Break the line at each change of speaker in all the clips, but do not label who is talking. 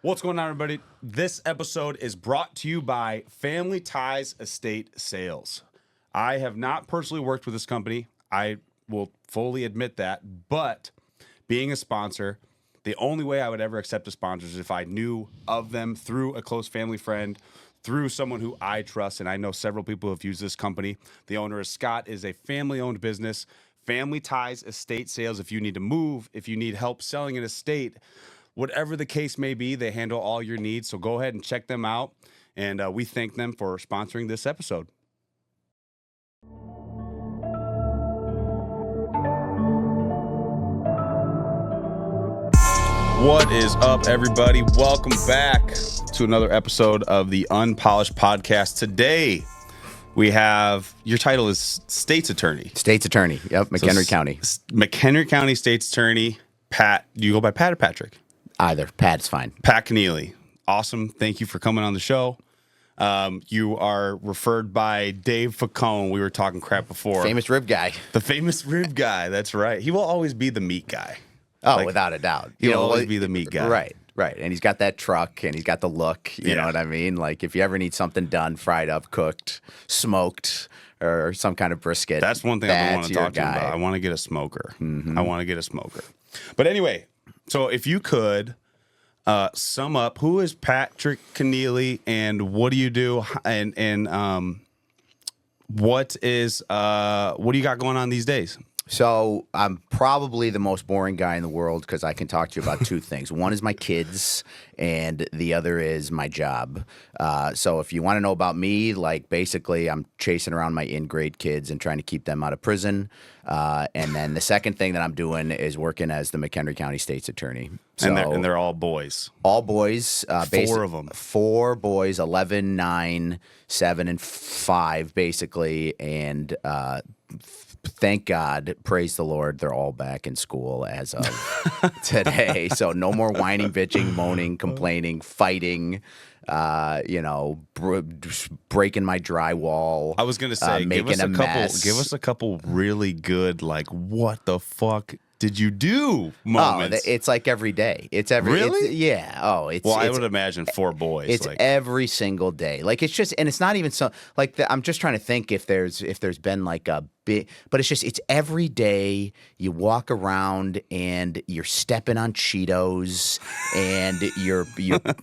What's going on, everybody? This episode is brought to you by Family Ties Estate Sales. I have not personally worked with this company. I will fully admit that. But being a sponsor, the only way I would ever accept a sponsor is if I knew of them through a close family friend, through someone who I trust. And I know several people who have used this company. The owner is Scott, is a family-owned business. Family Ties Estate Sales. If you need to move, if you need help selling an estate, whatever the case may be, they handle all your needs. So go ahead and check them out. And we thank them for sponsoring this episode. What is up, everybody? Welcome back to another episode of the Unpolished podcast. Today, we have, your title is State's Attorney.
State's Attorney, yep, Mchenry County.
McHenry County State's Attorney, Pat. Do you go by Pat or Patrick?
Either. Pat's fine.
Pat Keneally. Awesome. Thank you for coming on the show. You are referred by Dave Facone. We were talking crap before.
Famous rib guy.
The famous rib guy. That's right. He will always be the meat guy.
Oh, without a doubt.
He'll always be the meat guy.
Right. And he's got that truck and he's got the look. You know what I mean? Like if you ever need something done, fried up, cooked, smoked, or some kind of brisket.
That's one thing I want to talk to him about. I want to get a smoker. I want to get a smoker. But anyway, so if you could sum up, who is Patrick Keneally and what do you do? And what do you got going on these days?
So I'm probably the most boring guy in the world because I can talk to you about two things. One is my kids, and the other is my job. So if you want to know about me, like basically I'm chasing around my in-grade kids and trying to keep them out of prison. And then the second thing that I'm doing is working as the McHenry County State's Attorney. So,
and they're all boys.
All boys.
4 of them.
4 boys, 11, 9, 7, and 5, basically. And thank God, praise the Lord, they're all back in school as of today. So no more whining, bitching, moaning, complaining, fighting, breaking my drywall.
I was going to say, give us a couple really good, like, what the fuck did you do moments?
Oh, it's like every day. It's every
really?
Yeah. Oh, it's.
Well, I
it's,
would imagine 4 boys.
It's every single day. Like it's just, and it's not even so. Like I'm just trying to think if there's been like a big, but it's every day. You walk around and you're stepping on Cheetos, and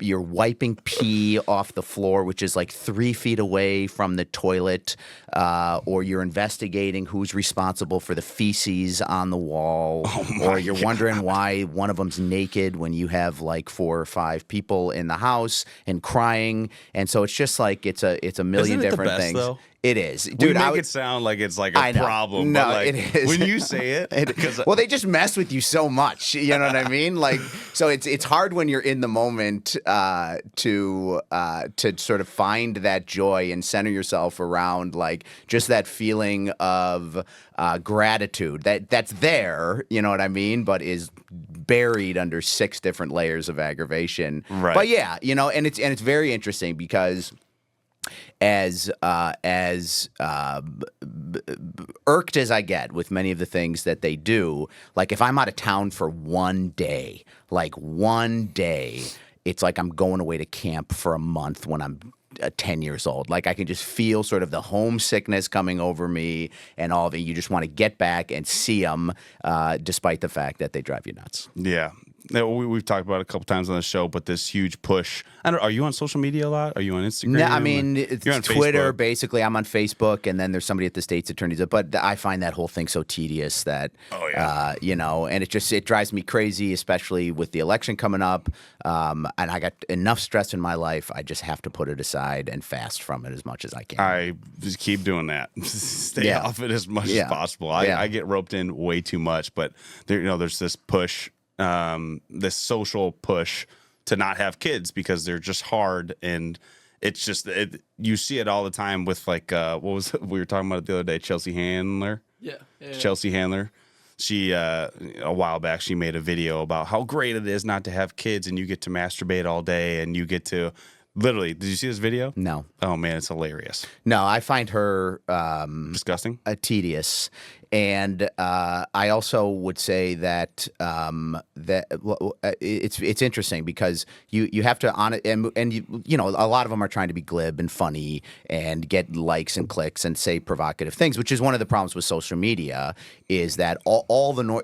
you're wiping pee off the floor, which is like 3 feet away from the toilet, or you're investigating who's responsible for the feces on the wall. Or you're wondering why one of them's naked when you have like 4 or 5 people in the house and crying. And so it's just like it's a million different
the best,
things.
Though?
It is.
Dude, make it sound like it's like a problem.
No,
but like,
it is.
When you say it,
well, they just mess with you so much. You know what I mean? Like, so it's hard when you're in the moment to sort of find that joy and center yourself around like just that feeling of gratitude that's there. You know what I mean? But is buried under 6 different layers of aggravation.
Right.
But yeah, and it's very interesting because as irked as I get with many of the things that they do, like if I'm out of town for one day, it's like I'm going away to camp for a month when I'm 10 years old. Like I can just feel sort of the homesickness coming over me and all of it. You just want to get back and see them, despite the fact that they drive you nuts.
Yeah. We've talked about it a couple times on the show, but this huge push. Are you on social media a lot? Are you on Instagram?
No, I mean,
you're on
Twitter,
Facebook.
basically. I'm on Facebook, and then there's somebody at the State's Attorney's. But I find that whole thing so tedious that, and it drives me crazy, especially with the election coming up. And I got enough stress in my life. I just have to put it aside and fast from it as much as I can.
I just keep doing that. Stay off it as much as possible. I get roped in way too much, but there's this push. This social push to not have kids because they're just hard, and it's just you see it all the time with like what was it? We were talking about it the other day, Chelsea Handler.
Yeah.
Chelsea Handler. She a while back she made a video about how great it is not to have kids and you get to masturbate all day and you get to literally. Did you see this video?
No.
Oh man, it's hilarious.
No, I find her
disgusting,
tedious, And I also would say that it's interesting because you have to and you know, a lot of them are trying to be glib and funny and get likes and clicks and say provocative things, which is one of the problems with social media. Is that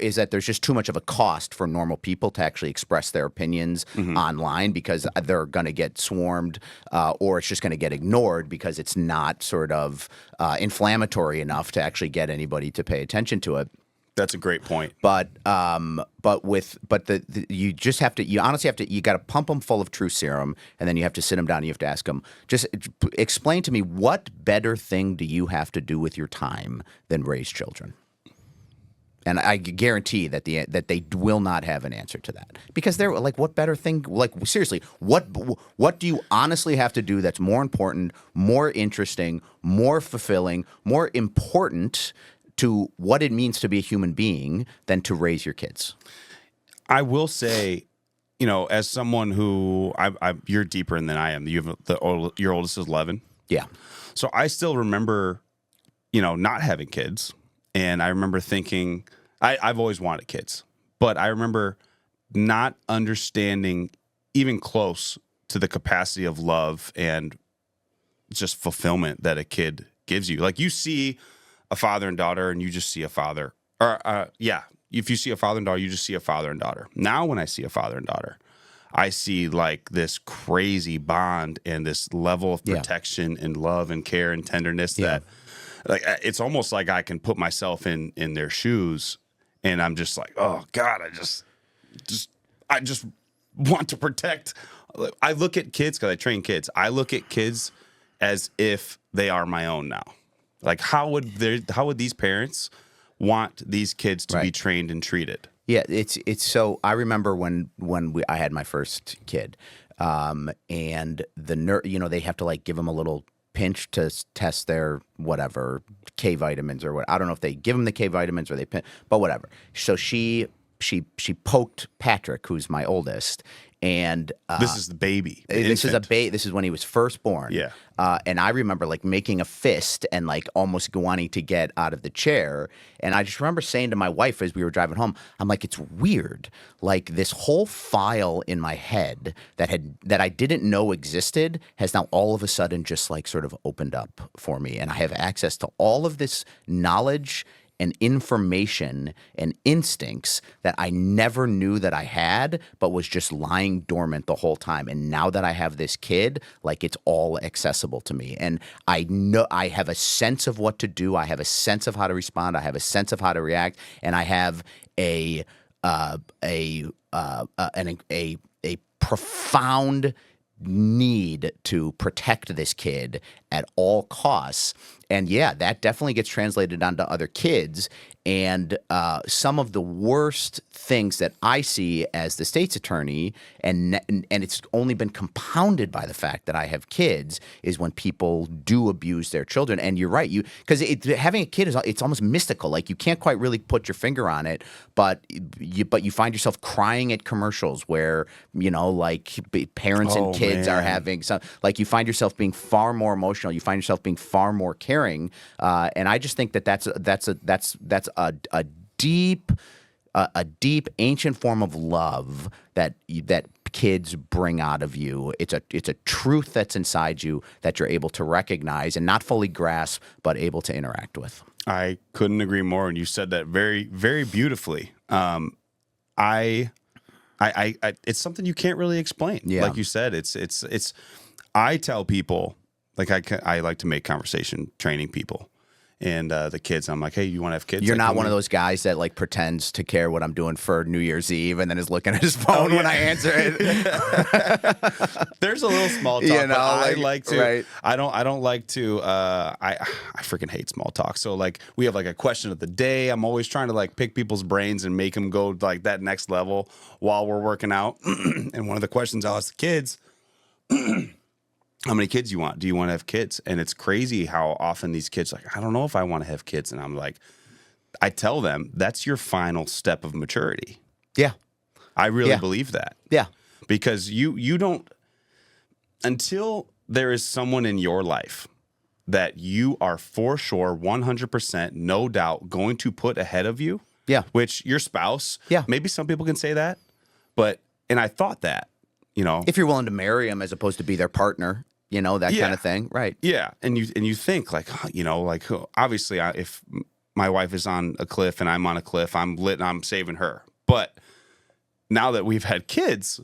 is that there's just too much of a cost for normal people to actually express their opinions online, because they're going to get swarmed, or it's just going to get ignored because it's not sort of inflammatory enough to actually get anybody to pay attention to it.
That's a great point.
You just have to, you honestly have to, you got to pump them full of truth serum, and then you have to sit them down and you have to ask them, just explain to me, what better thing do you have to do with your time than raise children? And I guarantee that they will not have an answer to that, because they're like, what better thing? Like, seriously, what do you honestly have to do that's more important, more interesting, more fulfilling, more important to what it means to be a human being than to raise your kids?
I will say, you know, as someone who you're deeper in than I am. You have your oldest is 11.
Yeah.
So I still remember, you know, not having kids. And I remember thinking, I've always wanted kids, but I remember not understanding even close to the capacity of love and just fulfillment that a kid gives you. Like, you see a father and daughter and you just see a father. Or, if you see a father and daughter, you just see a father and daughter. Now when I see a father and daughter, I see like this crazy bond and this level of protection and love and care and tenderness that, like, it's almost like I can put myself in their shoes, and I'm just like, oh God, I just want to protect. I look at kids, because I train kids. I look at kids as if they are my own now. Like, how would these parents want these kids to be trained and treated?
Yeah, it's so. I remember when I had my first kid, and they have to like give them a little pinch to test their whatever K vitamins or what. I don't know if they give them the K vitamins or they pinch, but whatever. So she poked Patrick, who's my oldest, and
this is the baby.
This is when he was first born.
Yeah.
And I remember like making a fist and like almost wanting to get out of the chair. And I just remember saying to my wife as we were driving home, I'm like, it's weird. Like, this whole file in my head that I didn't know existed has now all of a sudden just like sort of opened up for me. And I have access to all of this knowledge and information and instincts that I never knew that I had, but was just lying dormant the whole time. And now that I have this kid, like, it's all accessible to me. And I know I have a sense of what to do. I have a sense of how to respond. I have a sense of how to react. And I have a profound need to protect this kid at all costs. And yeah, that definitely gets translated onto other kids. And some of the worst things that I see as the state's attorney, and it's only been compounded by the fact that I have kids, is when people do abuse their children. And you're right, because having a kid it's almost mystical. Like, you can't quite really put your finger on it, but you find yourself crying at commercials where, you know, like, parents and kids are having some. Like, you find yourself being far more emotional. You find yourself being far more caring. And I just think that's a deep ancient form of love that kids bring out of you. It's a truth that's inside you that you're able to recognize and not fully grasp, but able to interact with. I
couldn't agree more, and you said that very, very beautifully. It's something you can't really explain.
Yeah.
Like you said, it's. I tell people, like, I like to make conversation training people. And the kids, I'm like, hey, you want to have kids?
You're not one of those guys that like pretends to care what I'm doing for New Year's Eve and then is looking at his phone when I answer it.
There's a little small talk.
You know,
I like to.
Right.
I don't like to. I freaking hate small talk. So like, we have like a question of the day. I'm always trying to like pick people's brains and make them go like that next level while we're working out. And one of the questions I ask the kids. How many kids you want? Do you want to have kids? And it's crazy how often these kids are like, I don't know if I want to have kids. And I'm like, I tell them that's your final step of maturity.
Yeah.
I really believe that.
Yeah.
Because you don't, until there is someone in your life that you are for sure 100% no doubt going to put ahead of you.
Yeah.
Which your spouse.
Yeah.
Maybe some people can say that, and I thought that,
if you're willing to marry them as opposed to be their partner, that kind of thing, right?
Yeah, and you think like, like obviously, if my wife is on a cliff and I'm on a cliff, I'm lit and I'm saving her. But now that we've had kids,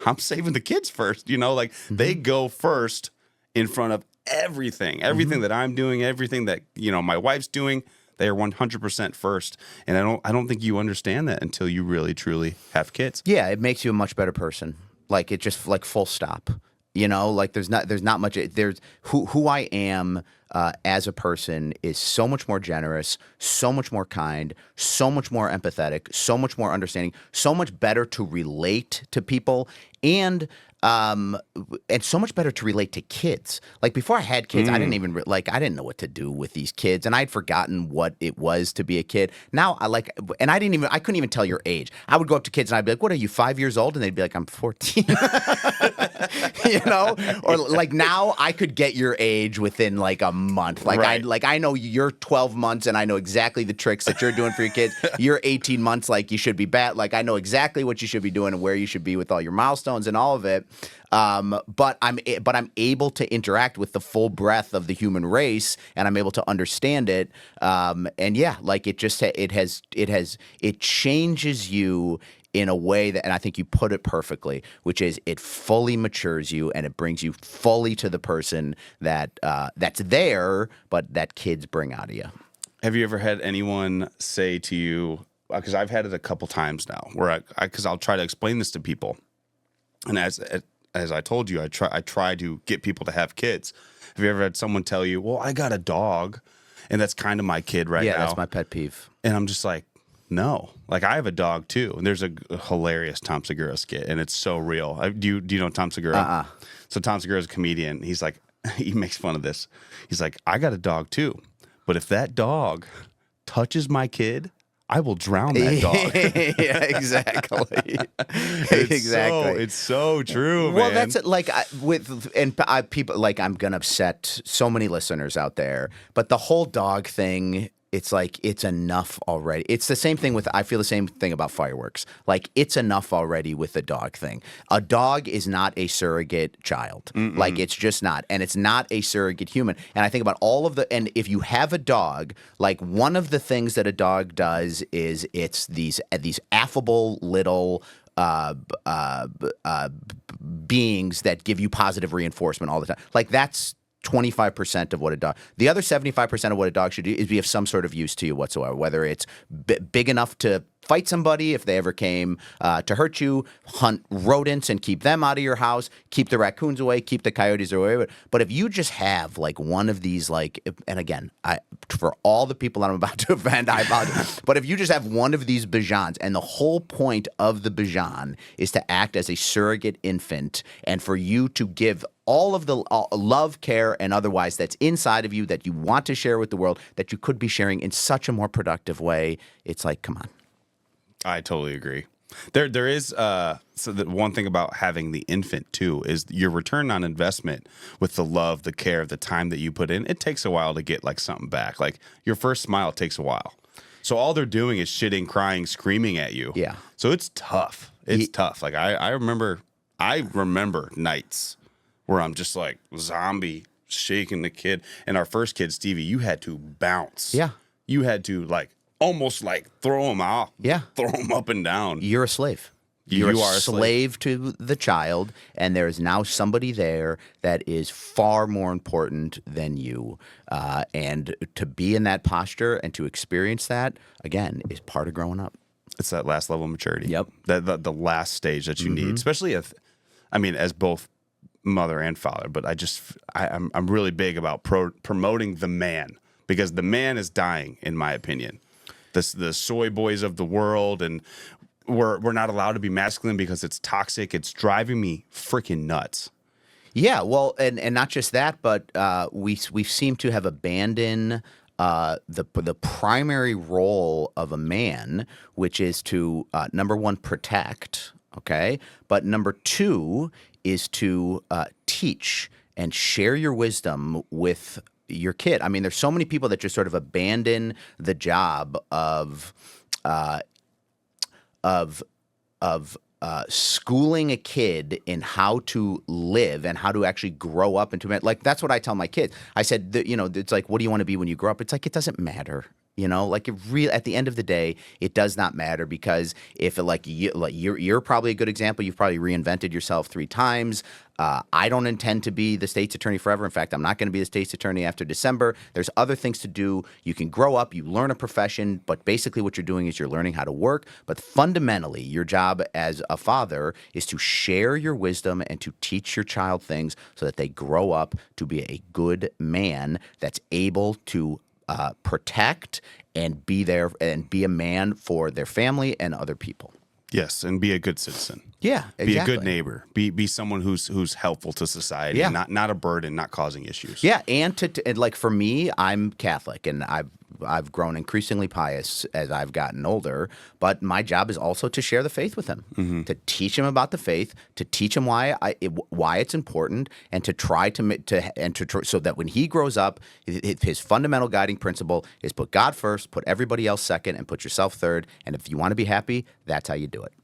I'm saving the kids first. Like they go first in front of everything that I'm doing, everything that my wife's doing. They are 100% first, and I don't think you understand that until you really truly have kids.
Yeah, it makes you a much better person. Like it just like full stop. Like there's not much. There's who I am as a person is so much more generous, so much more kind, so much more empathetic, so much more understanding, so much better to relate to people, and so much better to relate to kids. Like before I had kids, I didn't even I didn't know what to do with these kids, and I'd forgotten what it was to be a kid. Now I couldn't even tell your age. I would go up to kids and I'd be like, "What are you, 5 years old?" And they'd be like, "I'm 14." Or like now I could get your age within like a month. Like I know you're 12 months and I know exactly the tricks that you're doing for your kids. You're 18 months, like you should be like I know exactly what you should be doing and where you should be with all your milestones and all of it. But I'm able to interact with the full breadth of the human race, and I'm able to understand it. And yeah, like it changes you in a way that, and I think you put it perfectly, which is it fully matures you and it brings you fully to the person that that's there, but that kids bring out of you.
Have you ever had anyone say to you, because I've had it a couple times now, where because I'll try to explain this to people, and as I told you, I try to get people to have kids. Have you ever had someone tell you, "Well, I got a dog, and that's kind of my kid right now"?
Yeah, that's my pet peeve.
And I'm just like, no, like I have a dog too. And there's a hilarious Tom Segura skit, and it's so real. Do you know Tom Segura? So Tom Segura is a comedian. He's like, he makes fun of this. He's like, I got a dog too, but if that dog touches my kid, I will drown that dog.
Yeah, exactly.
It's so true, man.
Well, that's like people like I'm gonna upset so many listeners out there, but the whole dog thing. It's like, it's enough already. It's the same thing I feel the same thing about fireworks. Like, it's enough already with the dog thing. A dog is not a surrogate child. Like, it's just not. And it's not a surrogate human. And I think about and if you have a dog, like, one of the things that a dog does is it's these affable little beings that give you positive reinforcement all the time. Like, that's 25% of what a dog. The other 75% of what a dog should do is be of some sort of use to you whatsoever. Whether it's big enough to fight somebody if they ever came to hurt you, hunt rodents and keep them out of your house, keep the raccoons away, keep the coyotes away. But if you just have like one of these, like, and again, for all the people that I'm about to offend, I apologize. But if you just have one of these Bajans, and the whole point of the Bajan is to act as a surrogate infant, and for you to give all of the love, care, and otherwise that's inside of you that you want to share with the world, that you could be sharing in such a more productive way, it's like, come on.
I totally agree. There is so the one thing about having the infant too is your return on investment with the love, the care, the time that you put in. It takes a while to get like something back. Like your first smile takes a while. So all they're doing is shitting, crying, screaming at you.
Yeah.
So it's tough. It's tough. Like I remember nights where I'm just like zombie shaking the kid. And our first kid, Stevie, you had to bounce.
Yeah.
You had to like almost like throw him out.
Yeah.
Throw him up and down.
You're a slave.
You
You're
are
a
a
slave to the child, and there is now somebody there that is far more important than you. And to be in that posture and to experience that, again, is part of growing up.
It's that last level of maturity.
Yep.
The last stage that you need, especially as both mother and father. But I'm really big about promoting the man, because the man is dying, in my opinion. The soy boys of the world, and we're not allowed to be masculine because it's toxic. It's driving me freaking nuts.
Yeah, well, and not just that, but we seem to have abandoned the primary role of a man, which is to number one, protect, okay, but number two is to teach and share your wisdom with your kid. I mean, there's so many people that just sort of abandon the job of schooling a kid in how to live and how to actually grow up into it. Like, that's what I tell my kids. I said, it's like, what do you want to be when you grow up? It's like, it doesn't matter. Like at the end of the day, it does not matter, because if you're probably a good example. You've probably reinvented yourself 3 times. I don't intend to be the state's attorney forever. In fact, I'm not going to be the state's attorney after December. There's other things to do. You can grow up, you learn a profession, but basically what you're doing is you're learning how to work. But fundamentally, your job as a father is to share your wisdom and to teach your child things so that they grow up to be a good man that's able to protect and be there and be a man for their family and other people.
Yes, and be a good citizen.
Yeah, exactly.
Be a good neighbor. Be someone who's helpful to society.
Yeah.
Not a burden, not causing issues.
Yeah, and like for me, I'm Catholic, and I've grown increasingly pious as I've gotten older. But my job is also to share the faith with him, to teach him about the faith, to teach him why it's important, and to try so that when he grows up, his fundamental guiding principle is put God first, put everybody else second, and put yourself third. And if you want to be happy, that's how you do it.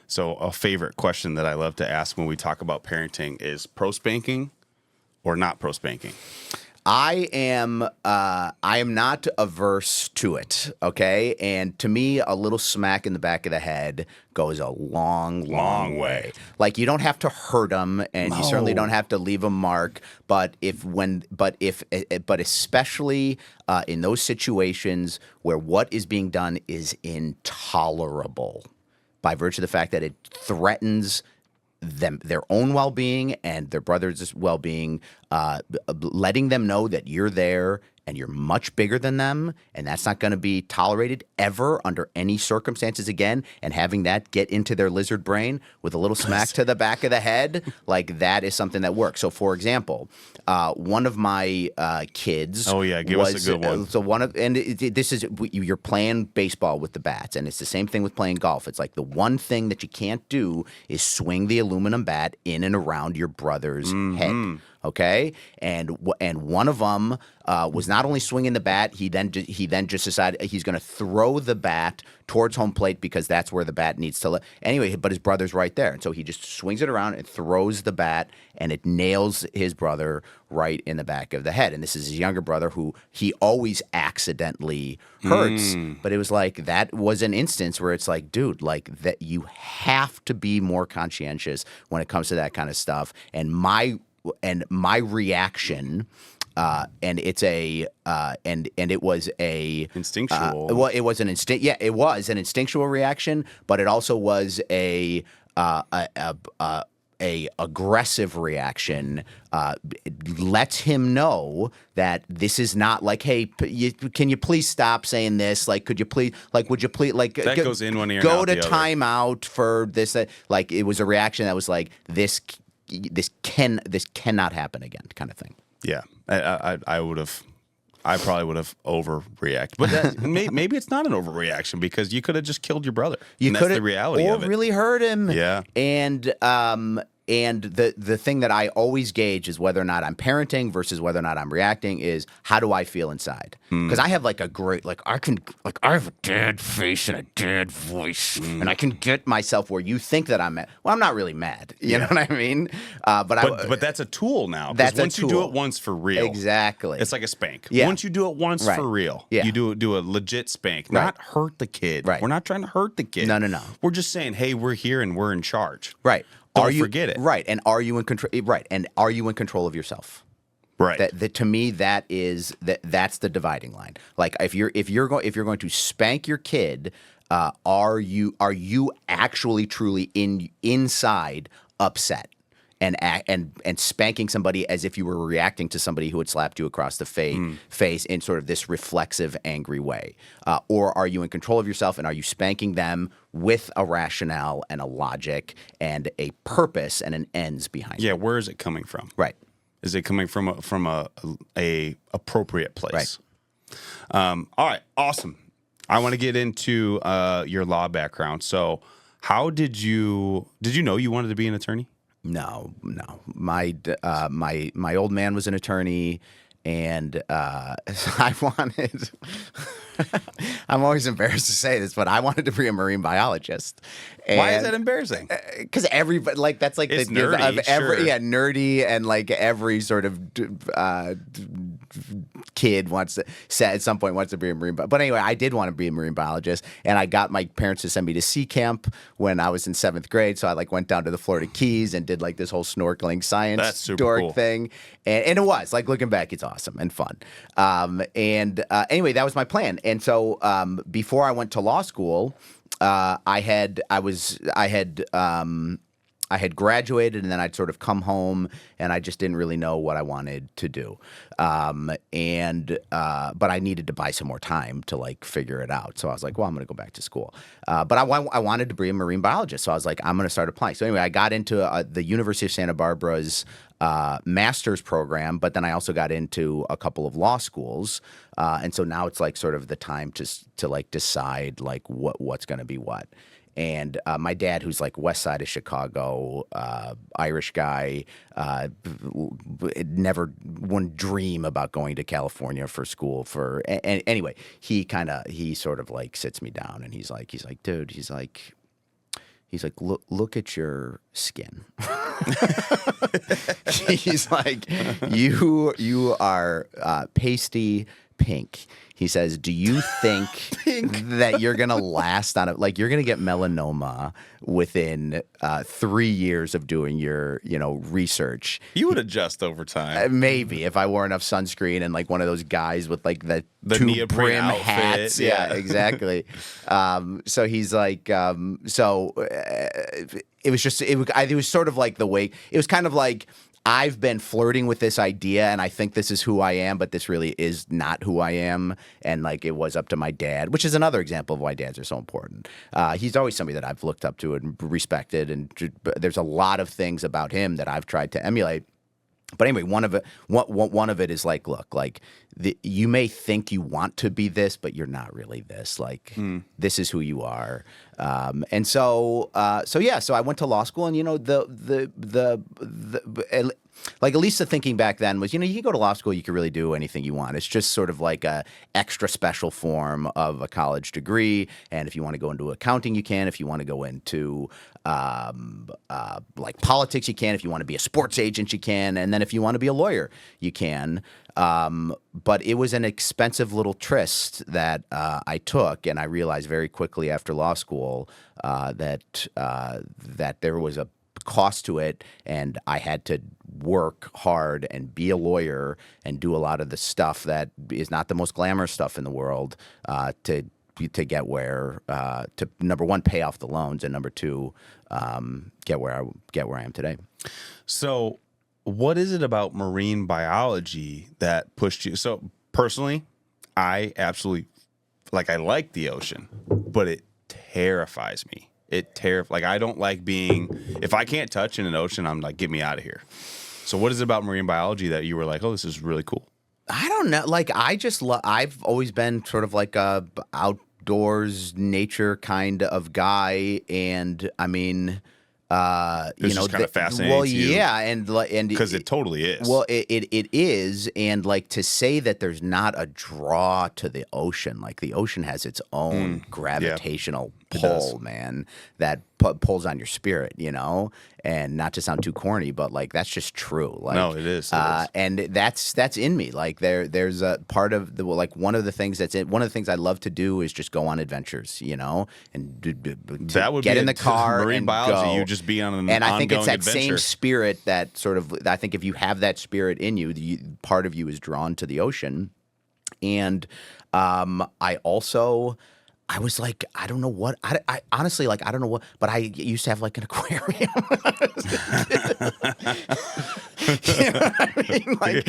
So a favorite question that I love to ask when we talk about parenting is pro spanking or not pro spanking?
I am not averse to it, okay? And to me, a little smack in the back of the head goes a long way. Like, you don't have to hurt them, and you certainly don't have to leave a mark. But especially in those situations where what is being done is intolerable, by virtue of the fact that it threatens their own well-being and their brother's well-being, letting them know that you're there and you're much bigger than them, and that's not going to be tolerated ever under any circumstances again, and having that get into their lizard brain with a little smack to the back of the head, like, that is something that works. So, for example, one of my kids
give us a good one.
So this is, you're playing baseball with the bats, and it's the same thing with playing golf. It's like the one thing that you can't do is swing the aluminum bat in and around your brother's head. Okay, and one of them was not only swinging the bat, he then just decided he's going to throw the bat towards home plate because that's where the bat needs to. Anyway, but his brother's right there, and so he just swings it around and throws the bat, and it nails his brother right in the back of the head. And this is his younger brother, who he always accidentally hurts. But it was like, that was an instance where it's like, dude, like, that you have to be more conscientious when it comes to that kind of stuff. And my reaction, and it was a
instinctual.
It was an instinct. Yeah, it was an instinctual reaction, but it also was a aggressive reaction. It lets him know that this is not like, hey, can you please stop saying this? Like, could you please, like, would you please, like,
that goes in one ear,
go
and out
to
the other.
Timeout for this. Like, it was a reaction that was like, this cannot happen again, kind of thing.
Yeah, I probably would have overreacted, but maybe it's not an overreaction, because you could have just killed your brother. That's the reality of it.
Or really hurt him.
Yeah,
and the thing that I always gauge is whether or not I'm parenting versus whether or not I'm reacting is, how do I feel inside? Because I have I have a dad face and a dad voice, and I can get myself where you think that I'm mad. Well, I'm not really mad. You know what I mean?
But that's a tool now.
That's
once
a tool.
You do it once for real.
Exactly.
It's like a spank.
Yeah.
Once you do it once for real, you do a legit spank, not hurt the kid.
Right.
We're not trying to hurt the kid.
No.
We're just saying, hey, we're here and we're in charge.
Right.
Don't forget it.
Right. And are you in control? Right. And are you in control of yourself?
Right.
That to me, that's the dividing line. Like, if you're going to spank your kid, are you actually truly inside upset? And spanking somebody as if you were reacting to somebody who had slapped you across the face in sort of this reflexive, angry way? Or are you in control of yourself, and are you spanking them with a rationale and a logic and a purpose and an ends behind it?
Yeah, where is it coming from?
Right.
Is it coming from a appropriate place?
Right.
All right, awesome. I want to get into your law background. So, how did you know you wanted to be an attorney?
No. My old man was an attorney, And so I wanted. I'm always embarrassed to say this, but I wanted to be a marine biologist.
Why is that embarrassing?
Because everybody, like, that's like
It's
the
nerdy,
of every,
sure.
yeah, nerdy, and like every sort of kid wants to say at some point wants to be a marine. But anyway, I did want to be a marine biologist, and I got my parents to send me to sea camp when I was in 7th grade. So I like went down to the Florida Keys and did like this whole snorkeling science
That's super
dork
cool.
thing, and it was like looking back, it's awesome and fun. Anyway, that was my plan. And so before I went to law school, I had graduated, and then I'd sort of come home, and I just didn't really know what I wanted to do. But I needed to buy some more time to like figure it out. So I was like, well, I'm going to go back to school. But I wanted to be a marine biologist, so I was like, I'm going to start applying. So anyway, I got into the University of Santa Barbara's master's program, but then I also got into a couple of law schools, and so now it's like sort of the time to like decide like what's going to be what. And my dad, who's like west side of Chicago, Irish guy, never wouldn't dream about going to California for school. Anyway, he sort of like sits me down, and he's like, dude, he's like, look at your skin. He's like, you are pasty pink. He says, do you think that you're going to last on it? Like, you're going to get melanoma within 3 years of doing your, research.
You would adjust over time.
Maybe if I wore enough sunscreen and like one of those guys with like the two
neoprene
brim
outfit,
hats. Yeah, exactly. So he's like, it was sort of like the way, it was kind of like, I've been flirting with this idea, and I think this is who I am, but this really is not who I am. And like, it was up to my dad, which is another example of why dads are so important. He's always somebody that I've looked up to and respected, and there's a lot of things about him that I've tried to emulate. But anyway, one of it is like, look, like you may think you want to be this, but you're not really this. Like, this is who you are. So I went to law school, and like, at least the thinking back then was, you can go to law school, you can really do anything you want. It's just sort of like a extra special form of a college degree. And if you want to go into accounting, you can. If you want to go into like politics, you can. If you want to be a sports agent, you can. And then if you want to be a lawyer, you can. But it was an expensive little tryst that I took, and I realized very quickly after law school that there was a cost to it, and I had to work hard and be a lawyer and do a lot of the stuff that is not the most glamorous stuff in the world to get where to, number one, pay off the loans, and number two, get where I am today.
So what is it about marine biology that pushed you? So personally, I absolutely I like the ocean, but it terrifies me. Like, I don't like if I can't touch in an ocean, I'm like, get me out of here. So what is it about marine biology that you were like, oh, this is really cool?
I don't know. Like, I've always been sort of like a outdoors nature kind of guy. And I mean,
it's just kind of fascinating.
Well,
to you
yeah. And
because it totally is.
Well, it is. And like, to say that there's not a draw to the ocean, like the ocean has its own gravitational pull, man, that pulls on your spirit, and not to sound too corny, but like, that's just true. Like,
no, it is.
And that's in me. Like, there's a part of one of the things I love to do is just go on adventures, and
that would
get
be
in the car,
marine
and
biology.
go.
You just be on an
and I think it's that
adventure.
same spirit that sort of, I think if you have that spirit in you, part of you is drawn to the ocean. And I was like, I don't know what. I honestly, like, I don't know what. But I used to have like an aquarium. You know what I mean? Like,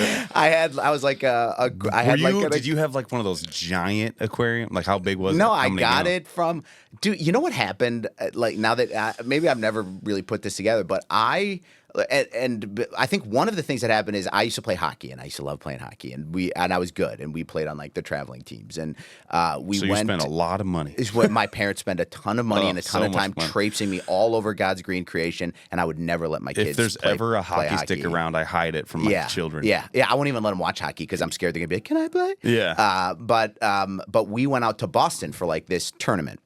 Did you have like one of those giant aquarium? Like, how big was it?
No, I got it from. Dude, you know what happened? Like, now that maybe I've never really put this together, but I and I think one of the things that happened is I used to play hockey, and I used to love playing hockey, and I was good, and we played on like the traveling teams, and we
So you spent a lot of money.
Is what my parents spent a ton of money and a ton
so
of time
much money.
traipsing me all over God's green creation, and I would never let my kids.
If there's ever a hockey stick around, I hide it from my children.
Yeah, I won't even let them watch hockey because I'm scared they're gonna be like, "Can I play?"
Yeah.
But we went out to Boston for like this tournament.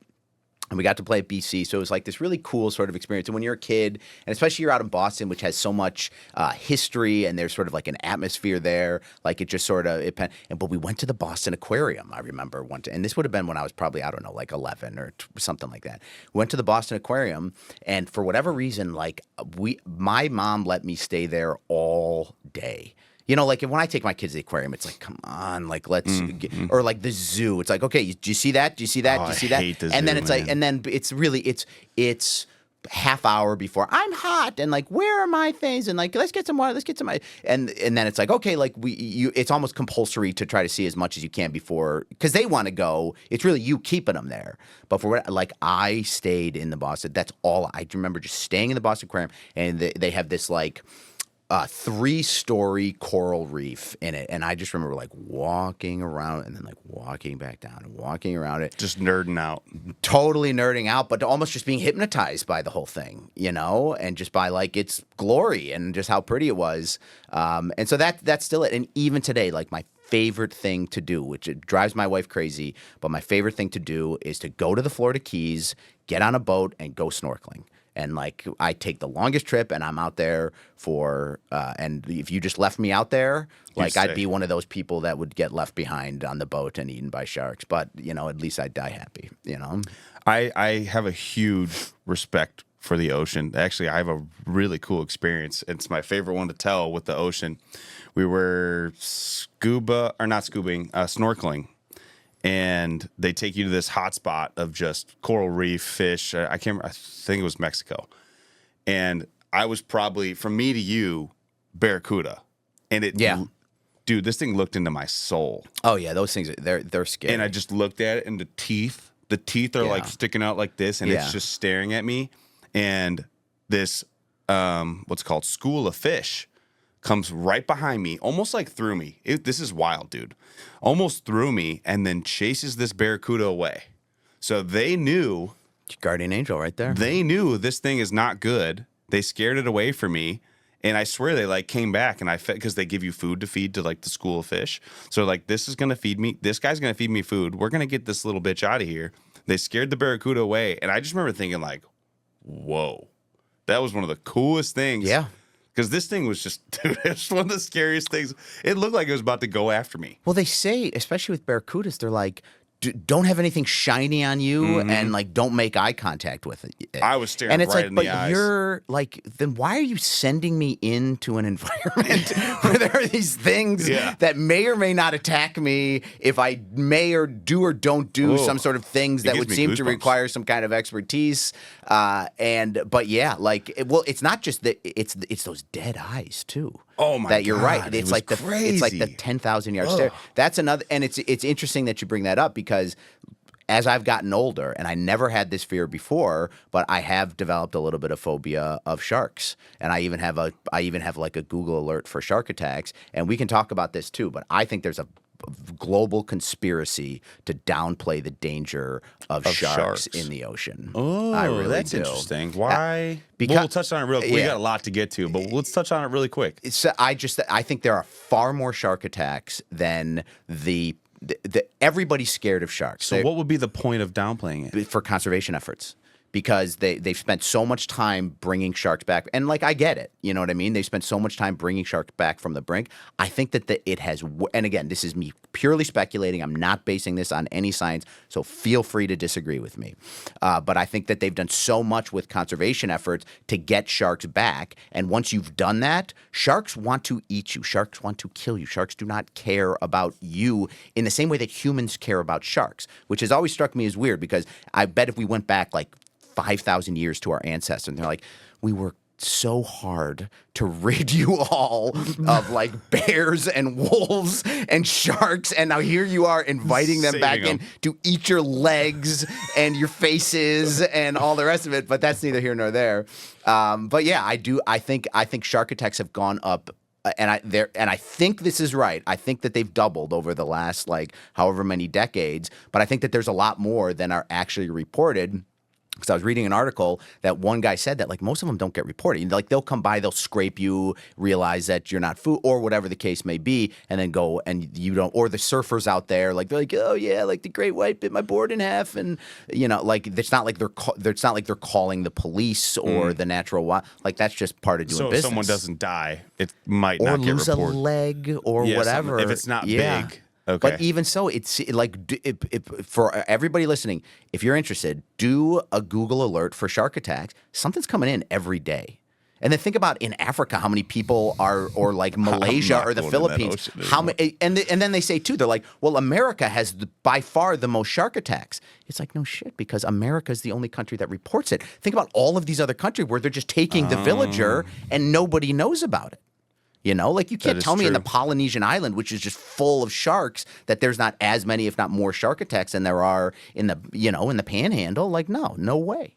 And we got to play at BC, so it was like this really cool sort of experience. And when you're a kid, and especially you're out in Boston, which has so much history, and there's sort of like an atmosphere there, like it just sort of. But we went to the Boston Aquarium. I remember and this would have been when I was probably, I don't know, like 11 or something like that. We went to the Boston Aquarium, and for whatever reason, like my mom let me stay there all day. You know, like when I take my kids to the aquarium, it's like, come on, like let's, or like the zoo. It's like, okay, do you see that? Do you see that? Do you see that?
I hate the
and
zoo,
then it's
man.
like, and then it's really, it's half hour before I'm hot and like, where are my things? And like, let's get some water, let's get some, and then it's like, okay, like it's almost compulsory to try to see as much as you can before, because they want to go. It's really you keeping them there. But like I stayed in the Boston. That's all I remember, just staying in the Boston Aquarium, and they have this like 3-story coral reef in it, and I just remember like walking around and then like walking back down and walking around it,
Just nerding out.
totally nerding out, but almost just being hypnotized by the whole thing, you know, and just by like its glory and just how pretty it was. And so that's still it. And even today, like my favorite thing to do, which it drives my wife crazy, but my favorite thing to do is to go to the Florida Keys, get on a boat, and go snorkeling. And like I take the longest trip, and I'm out there for. And if you just left me out there, like I'd be one of those people that would get left behind on the boat and eaten by sharks. But you know, at least I'd die happy. You know,
I have a huge respect for the ocean. Actually, I have a really cool experience. It's my favorite one to tell with the ocean. We were snorkeling. And they take you to this hot spot of just coral reef, fish. I think it was Mexico. And I was probably, from me to you, barracuda. And dude, this thing looked into my soul.
oh yeah, those things they're scary.
And I just looked at it, and the teeth are like sticking out like this, and it's just staring at me. And this, what's called school of fish comes right behind me, almost like through me. This is wild, dude. Almost through me, and then chases this barracuda away. So they knew.
Guardian angel right there.
They knew this thing is not good. They scared it away from me. And I swear they like came back, and I fed, because they give you food to feed to like the school of fish. So like, this is going to feed me. This guy's going to feed me food. We're going to get this little bitch out of here. They scared the barracuda away. And I just remember thinking like, whoa, that was one of the coolest things.
Yeah.
Because this thing was just, dude, it's one of the scariest things. It looked like it was about to go after me.
Well, they say, especially with barracudas, they're like, don't have anything shiny on you, and like don't make eye contact with it.
I was staring
and it's
right
like,
in
but
the eyes.
you're like, then why are you sending me into an environment where there are these things that may or may not attack me if I may or don't do some sort of things that would seem to require some kind of expertise. But yeah, like, it's not just that, it's those dead eyes too.
Oh my
That you're
God,
right. It's like
crazy.
the 10,000-yard stare. That's another, and it's interesting that you bring that up, because as I've gotten older, and I never had this fear before, but I have developed a little bit of phobia of sharks, and I even have like a Google alert for shark attacks, and we can talk about this too. But I think there's a global conspiracy to downplay the danger of sharks in the ocean.
Oh,
I really
that's
do.
interesting. Why?
Because-
we'll touch on it real quick. We got a lot to get to, but let's touch on it really quick.
I think there are far more shark attacks than everybody's scared of sharks.
So what would be the point of downplaying it?
For conservation efforts, because they've spent so much time bringing sharks back. And like, I get it. You know what I mean? They've spent so much time bringing sharks back from the brink. I think that it has, and again, this is me purely speculating. I'm not basing this on any science, so feel free to disagree with me. But I think that they've done so much with conservation efforts to get sharks back. And once you've done that, sharks want to eat you. Sharks want to kill you. Sharks do not care about you in the same way that humans care about sharks, which has always struck me as weird, because I bet if we went back like 5,000 years to our ancestors, and they're like, we were so hard to rid you all of like bears and wolves and sharks, and now here you are inviting them back in to eat your legs and your faces and all the rest of it. But that's neither here nor there. But yeah, I think shark attacks have gone up. And I think this is right. I think that they've doubled over the last like however many decades. But I think that there's a lot more than are actually reported. Because I was reading an article that one guy said that like most of them don't get reported. Like they'll come by, they'll scrape you, realize that you're not food or whatever the case may be, and then go and you don't. Or the surfers out there, like they're like, oh yeah, like the great white bit my board in half, and like it's not like they're calling the police or the natural wild. Like that's just part of doing business.
So if someone doesn't die, it might
or
not get
lose
reported.
a leg or whatever.
If it's not big. Okay.
But even so, it's like for everybody listening, if you're interested, do a Google alert for shark attacks. Something's coming in every day. And then think about in Africa how many people are, or like Malaysia or the Philippines, how many? And then they say too, they're like, well, America has by far the most shark attacks. It's like no shit, because America is the only country that reports it. Think about all of these other countries where they're just taking the villager and nobody knows about it. Like you can't tell me in the Polynesian island, which is just full of sharks, that there's not as many, if not more, shark attacks than there are in the, in the Panhandle. Like, no way.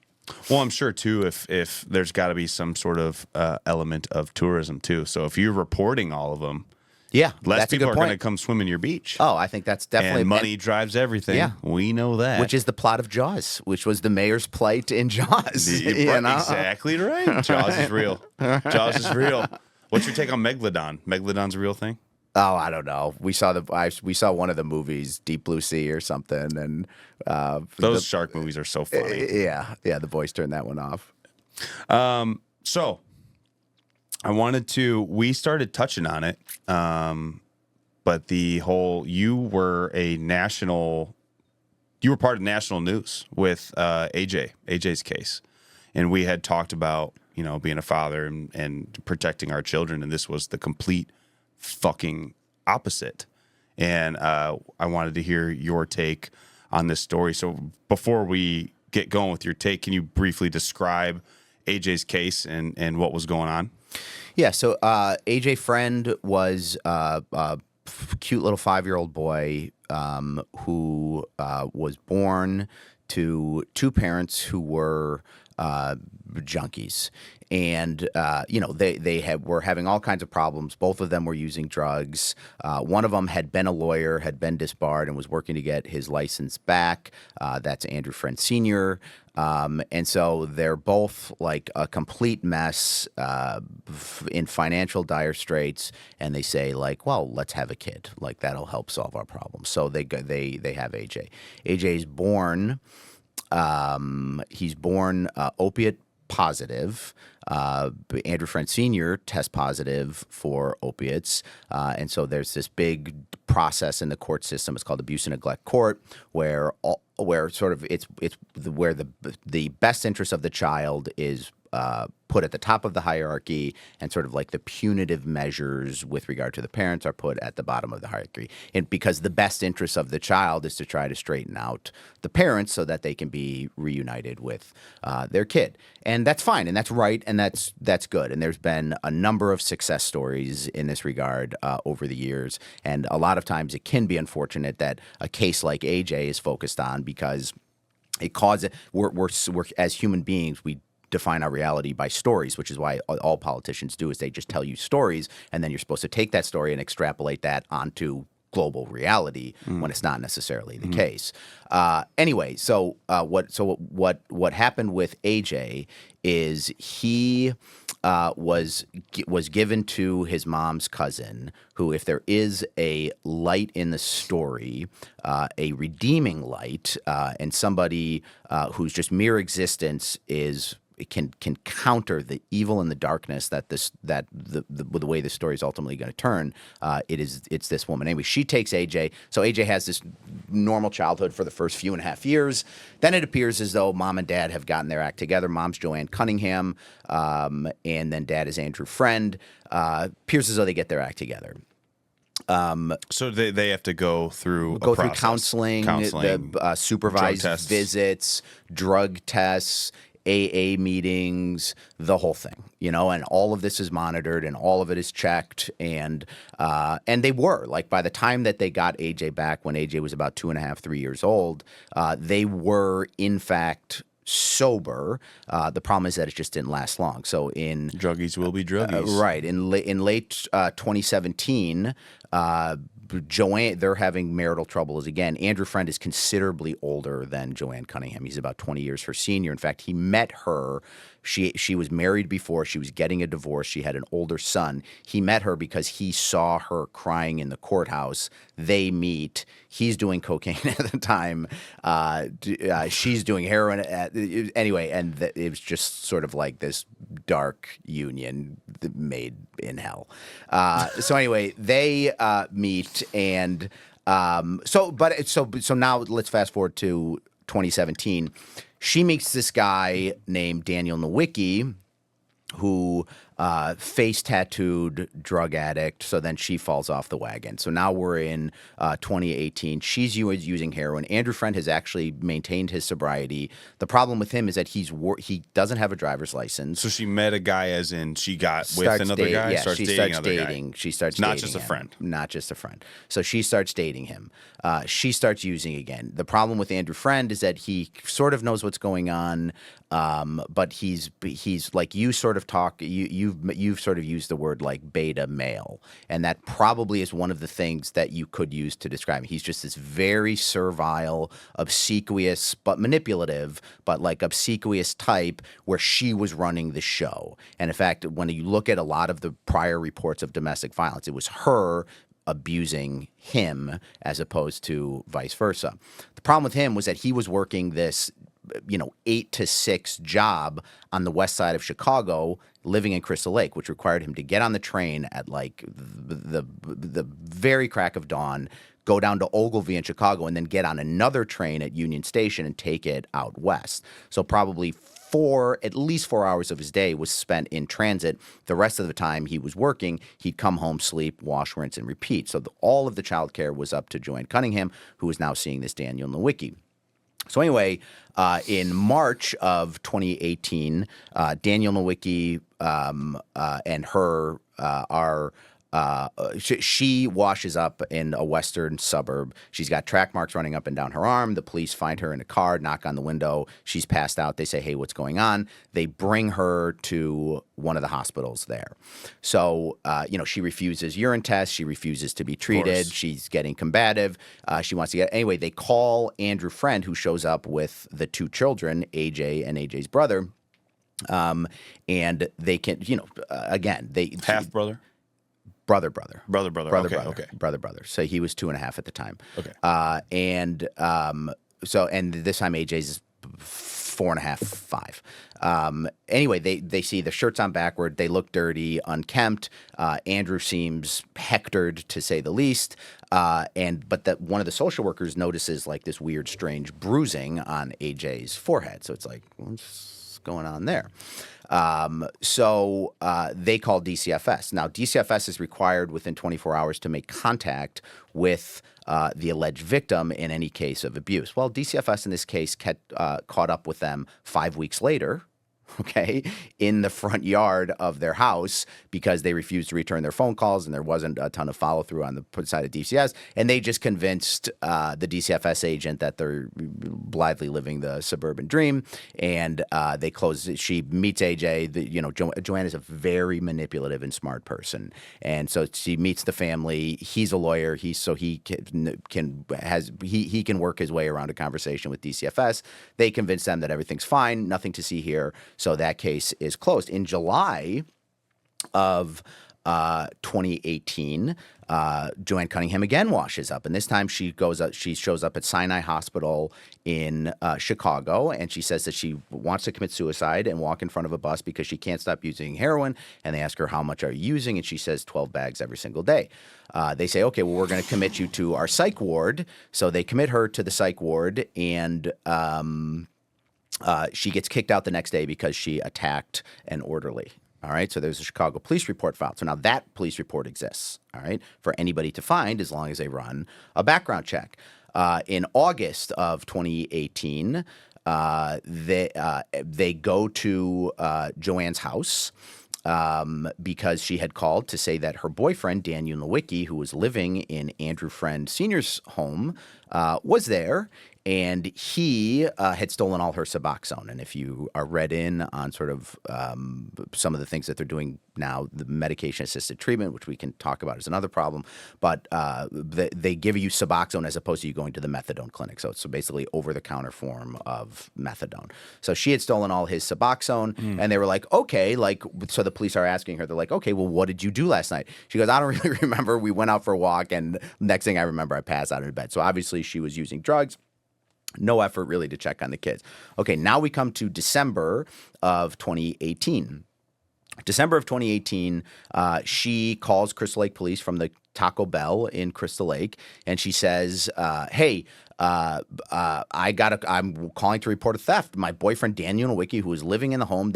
Well, I'm sure too, if there's got to be some sort of element of tourism too. So if you're reporting all of them, less people are going to come swim in your beach.
Oh, I think that's definitely.
And money drives everything. Yeah. We know that.
Which is the plot of Jaws, which was the mayor's plight in Jaws.
Exactly right. Jaws is real. Jaws is real. What's your take on Megalodon? Megalodon's a real thing?
Oh, I don't know. We saw one of the movies, Deep Blue Sea or something, and
those shark movies are so funny.
Yeah. The boys turned that one off.
So we started touching on it, but you were part of national news with AJ's case, and we had talked about being a father and protecting our children, and this was the complete fucking opposite. And I wanted to hear your take on this story. So before we get going with your take, can you briefly describe AJ's case and what was going on?
Yeah, so AJ Freund was a cute little 5-year-old boy who was born to two parents who were junkies. And, they were having all kinds of problems. Both of them were using drugs. One of them had been a lawyer, had been disbarred, and was working to get his license back. That's AJ Freund Sr. And so they're both like a complete mess in financial dire straits. And they say like, well, let's have a kid. Like that'll help solve our problems. So they have AJ. AJ's born. He's born opiate positive. AJ Freund Sr. tests positive for opiates. And so there's this big process in the court system. It's called abuse and neglect court, where sort of it's where the best interest of the child is put at the top of the hierarchy, and sort of like the punitive measures with regard to the parents are put at the bottom of the hierarchy. And because the best interest of the child is to try to straighten out the parents so that they can be reunited with their kid. And that's fine, and that's right, and that's good. And there's been a number of success stories in this regard over the years. And a lot of times it can be unfortunate that a case like AJ is focused on, because it causes we're as human beings, we define our reality by stories, which is why all politicians do is they just tell you stories, and then you're supposed to take that story and extrapolate that onto global reality when it's not necessarily the case. Anyway, so what happened with AJ is he was given to his mom's cousin, who, if there is a light in the story, a redeeming light, and somebody whose just mere existence can counter the evil and the darkness that the way the story is ultimately going to turn. It's this woman. Anyway, she takes AJ. So AJ has this normal childhood for the first few and a half years. Then it appears as though mom and dad have gotten their act together. Mom's Joanne Cunningham, and then dad is AJ Freund. Appears as though they get their act together.
So they have to go through
counseling, supervised visits, drug tests. AA meetings, the whole thing, and all of this is monitored and all of it is checked. And they were like, by the time that they got AJ back, when AJ was about 2.5, 3 years old, they were in fact sober. The problem is that it just didn't last long. So
druggies will be druggies.
Right. In late 2017, Joanne, they're having marital troubles again. Andrew Freund is considerably older than Joanne Cunningham. He's about 20 years her senior. In fact, he met her. She was married before. She was getting a divorce. She had an older son. He met her because he saw her crying in the courthouse. They meet. He's doing cocaine at the time. She's doing heroin. Anyway, and it was just sort of like this dark union made in hell. So anyway, they meet, and so now let's fast forward to 2017. She meets this guy named Daniel Nowicki, who face tattooed drug addict. So then she falls off the wagon. So now we're in 2018. She's using heroin. Andrew Freund has actually maintained his sobriety. The problem with him is that he doesn't have a driver's license.
So she met a guy, as in she got with another guy.
Yeah, she starts dating. She starts
not
dating
just a
him.
friend.
Not just a friend. So she starts dating him. She starts using again. The problem with Andrew Freund is that he sort of knows what's going on, but he's like, you sort of talk. You've sort of used the word like beta male, and that probably is one of the things that you could use to describe him. He's just this very servile, obsequious, but manipulative, but like obsequious type where she was running the show. And in fact, when you look at a lot of the prior reports of domestic violence, it was her abusing him as opposed to vice versa. The problem with him was that he was working this 8 to 6 job on the west side of Chicago, living in Crystal Lake, which required him to get on the train at like the very crack of dawn, go down to Ogilvy in Chicago, and then get on another train at Union Station and take it out west. So probably at least 4 hours of his day was spent in transit. The rest of the time he was working, he'd come home, sleep, wash, rinse, and repeat. So all of the child care was up to Joanne Cunningham, who is now seeing this Daniel Nowicki. So anyway, in March of 2018, Daniel Nowicki and her are she washes up in a western suburb. She's got track marks running up and down her arm. The police find her in a car, knock on the window. She's passed out. They say, hey, what's going on? They bring her to one of the hospitals there. So, she refuses urine tests. She refuses to be treated. She's getting combative. She wants to anyway, they call Andrew Freund, who shows up with the 2 children, AJ and AJ's brother. And they can, again, they
half brother.
Brother. So he was 2.5 at the time.
Okay.
And this time AJ's 4.5, 5. Anyway, they see the shirt's on backward. They look dirty, unkempt. Andrew seems hectored, to say the least. But one of the social workers notices like this weird, strange bruising on AJ's forehead. So it's like, what's going on there? So they call DCFS. Now, DCFS is required within 24 hours to make contact with the alleged victim in any case of abuse. Well, DCFS in this case caught up with them 5 weeks later, okay, in the front yard of their house because they refused to return their phone calls and there wasn't a ton of follow through on the side of DCS. And they just convinced the DCFS agent that they're blithely living the suburban dream. And they close. She meets AJ. Joanne is a very manipulative and smart person. And so she meets the family. He's a lawyer. He can work his way around a conversation with DCFS. They convince them that everything's fine, nothing to see here. So that case is closed. In July of 2018, Joanne Cunningham again washes up, and this time she shows up at Sinai Hospital in Chicago, and she says that she wants to commit suicide and walk in front of a bus because she can't stop using heroin. And they ask her, how much are you using? And she says 12 bags every single day. They say, okay, well, we're going to commit you to our psych ward. So they commit her to the psych ward, and she gets kicked out the next day because she attacked an orderly. All right, so there's a Chicago police report filed. So now that police report exists, all right, for anybody to find as long as they run a background check. In August of 2018, They go to Joanne's house because she had called to say that her boyfriend, Daniel Nowicki, who was living in Andrew Friend Sr.'s home, was there. And he had stolen all her Suboxone. And if you are read in on sort of some of the things that they're doing now, the medication-assisted treatment, which we can talk about is another problem, but they give you Suboxone as opposed to you going to the methadone clinic. So it's basically over-the-counter form of methadone. So she had stolen all his Suboxone, and they were like, okay, so the police are asking her, they're like, okay, well, what did you do last night? She goes, I don't really remember. We went out for a walk, and next thing I remember, I passed out in bed. So obviously she was using drugs. No effort really to check on the kids. Okay, now we come to December of 2018. December of 2018, she calls Crystal Lake Police from the Taco Bell in Crystal Lake, and she says, hey, I'm calling to report a theft. My boyfriend, Daniel Nowicki, who is living in the home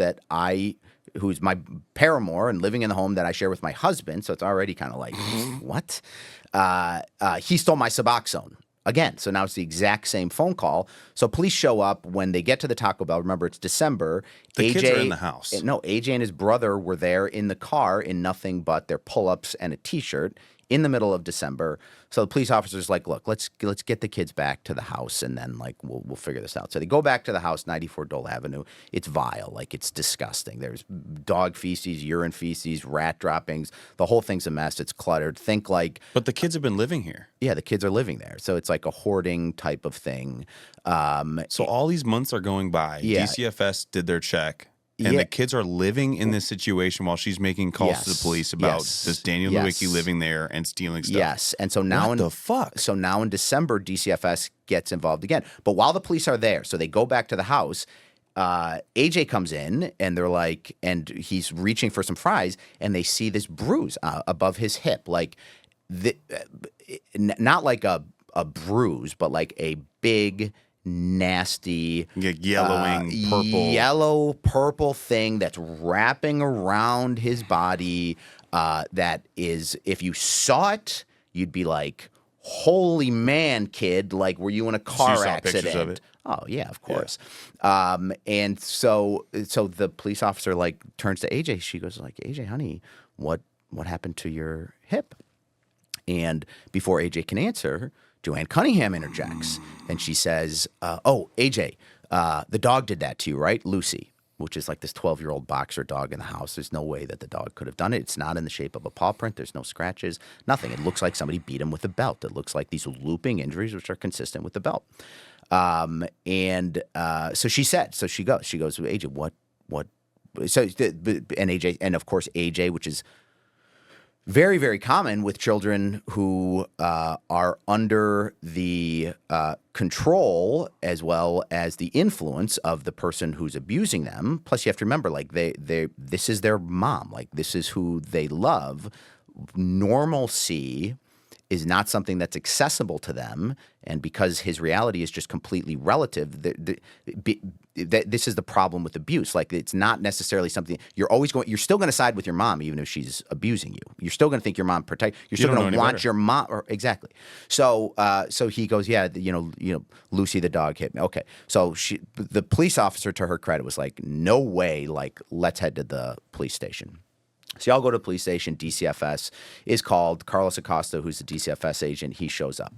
who's my paramour and living in the home that I share with my husband, so it's already kind of like, what? He stole my Suboxone. Again, so now it's the exact same phone call. So police show up when they get to the Taco Bell. Remember, it's December.
The kids are in the house.
No, AJ and his brother were there in the car in nothing but their pull-ups and a T-shirt in the middle of December. So the police officer's like, look, let's get the kids back to the house, and then we'll figure this out. So they go back to the house, 94 Dole Avenue. It's vile, it's disgusting. There's dog feces, urine feces, rat droppings. The whole thing's a mess. It's cluttered.
But the kids have been living here.
Yeah, the kids are living there. So it's like a hoarding type of thing.
So all these months are going by.
Yeah.
DCFS did their check. And the kids are living in this situation while she's making calls to the police about this Daniel Nowicki living there and stealing stuff.
Yes. And so now
what the fuck?
So now in December, DCFS gets involved again. But while the police are there, so they go back to the house, AJ comes in and they're like, and he's reaching for some fries, and they see this bruise above his hip. Not like a bruise, but like a big, nasty yellow purple thing that's wrapping around his body, that is, if you saw it, you'd be like, holy man, kid, were you in a car accident?
Of it?
Oh yeah, of course. Yeah. And so the police officer turns to AJ. She goes AJ, honey, what happened to your hip? And before AJ can answer, Joanne Cunningham interjects, and she says, oh, AJ, the dog did that to you, right? Lucy, which is this 12-year-old boxer dog in the house. There's no way that the dog could have done it. It's not in the shape of a paw print. There's no scratches, nothing. It looks like somebody beat him with a belt. It looks like these looping injuries, which are consistent with the belt. So she goes, AJ, what? So, and AJ, and of course, AJ, which is very, very common with children who are under the control as well as the influence of the person who's abusing them. Plus, you have to remember, this is their mom. This is who they love. Normalcy is not something that's accessible to them, and because his reality is just completely relative, this is the problem with abuse. It's not necessarily something you're still going to side with your mom even if she's abusing you. You're still going to think your mom you're still going to want your mom, exactly. So he goes, yeah, Lucy the dog hit me. Okay, so the police officer, to her credit, was like, no way, let's head to the police station. So y'all go to the police station. DCFS is called. Carlos Acosta, who's the DCFS agent, he shows up.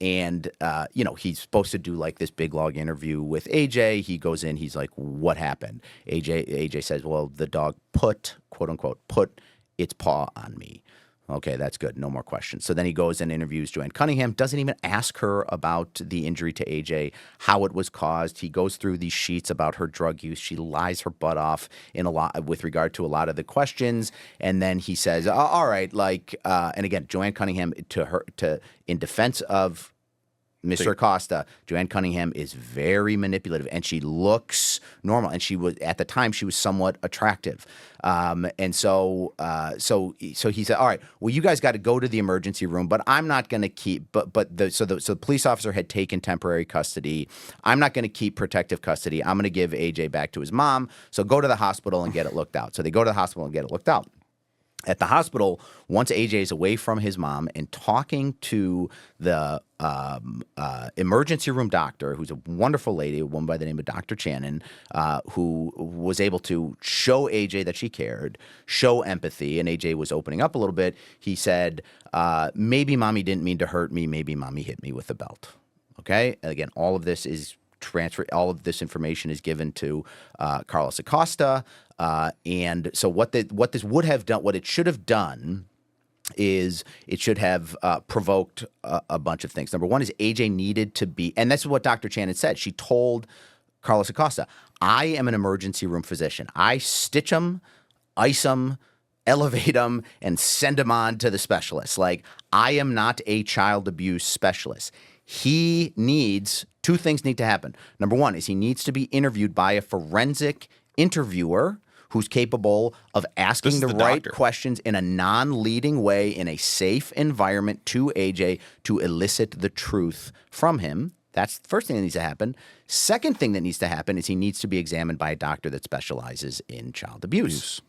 He's supposed to do this big long interview with AJ. He goes in. He's like, what happened? AJ says, well, the dog quote unquote, put its paw on me. Okay, that's good. No more questions. So then he goes and interviews Joanne Cunningham, doesn't even ask her about the injury to AJ, how it was caused. He goes through these sheets about her drug use. She lies her butt off with regard to a lot of the questions. And then he says, all right, and again, Joanne Cunningham, in defense of Mr. Acosta, Joanne Cunningham is very manipulative, and she looks normal. And at the time, she was somewhat attractive. So he said, all right, well, you guys got to go to the emergency room, but I'm not going to keep, so the police officer had taken temporary custody. I'm not going to keep protective custody. I'm going to give AJ back to his mom. So go to the hospital and get it looked out. So they go to the hospital and get it looked out. At the hospital, once AJ is away from his mom and talking to the emergency room doctor, who's a wonderful lady, a woman by the name of Dr. Channon, who was able to show AJ that she cared, show empathy, and AJ was opening up a little bit. He said, maybe mommy didn't mean to hurt me. Maybe mommy hit me with a belt. Okay? Again, all of this is all of this information is given to Carlos Acosta. And so what this would have done, what it should have done is it should have provoked a bunch of things. Number one is AJ needed to be, and this is what Dr. Channon said. She told Carlos Acosta, I am an emergency room physician. I stitch them, ice them, elevate them, and send them on to the specialist. Like, I am not a child abuse specialist. He needs, two things need to happen. Number one is he needs to be interviewed by a forensic interviewer who's capable of asking the right questions in a non-leading way in a safe environment to AJ to elicit the truth from him. That's the first thing that needs to happen. Second thing that needs to happen is he needs to be examined by a doctor that specializes in child abuse.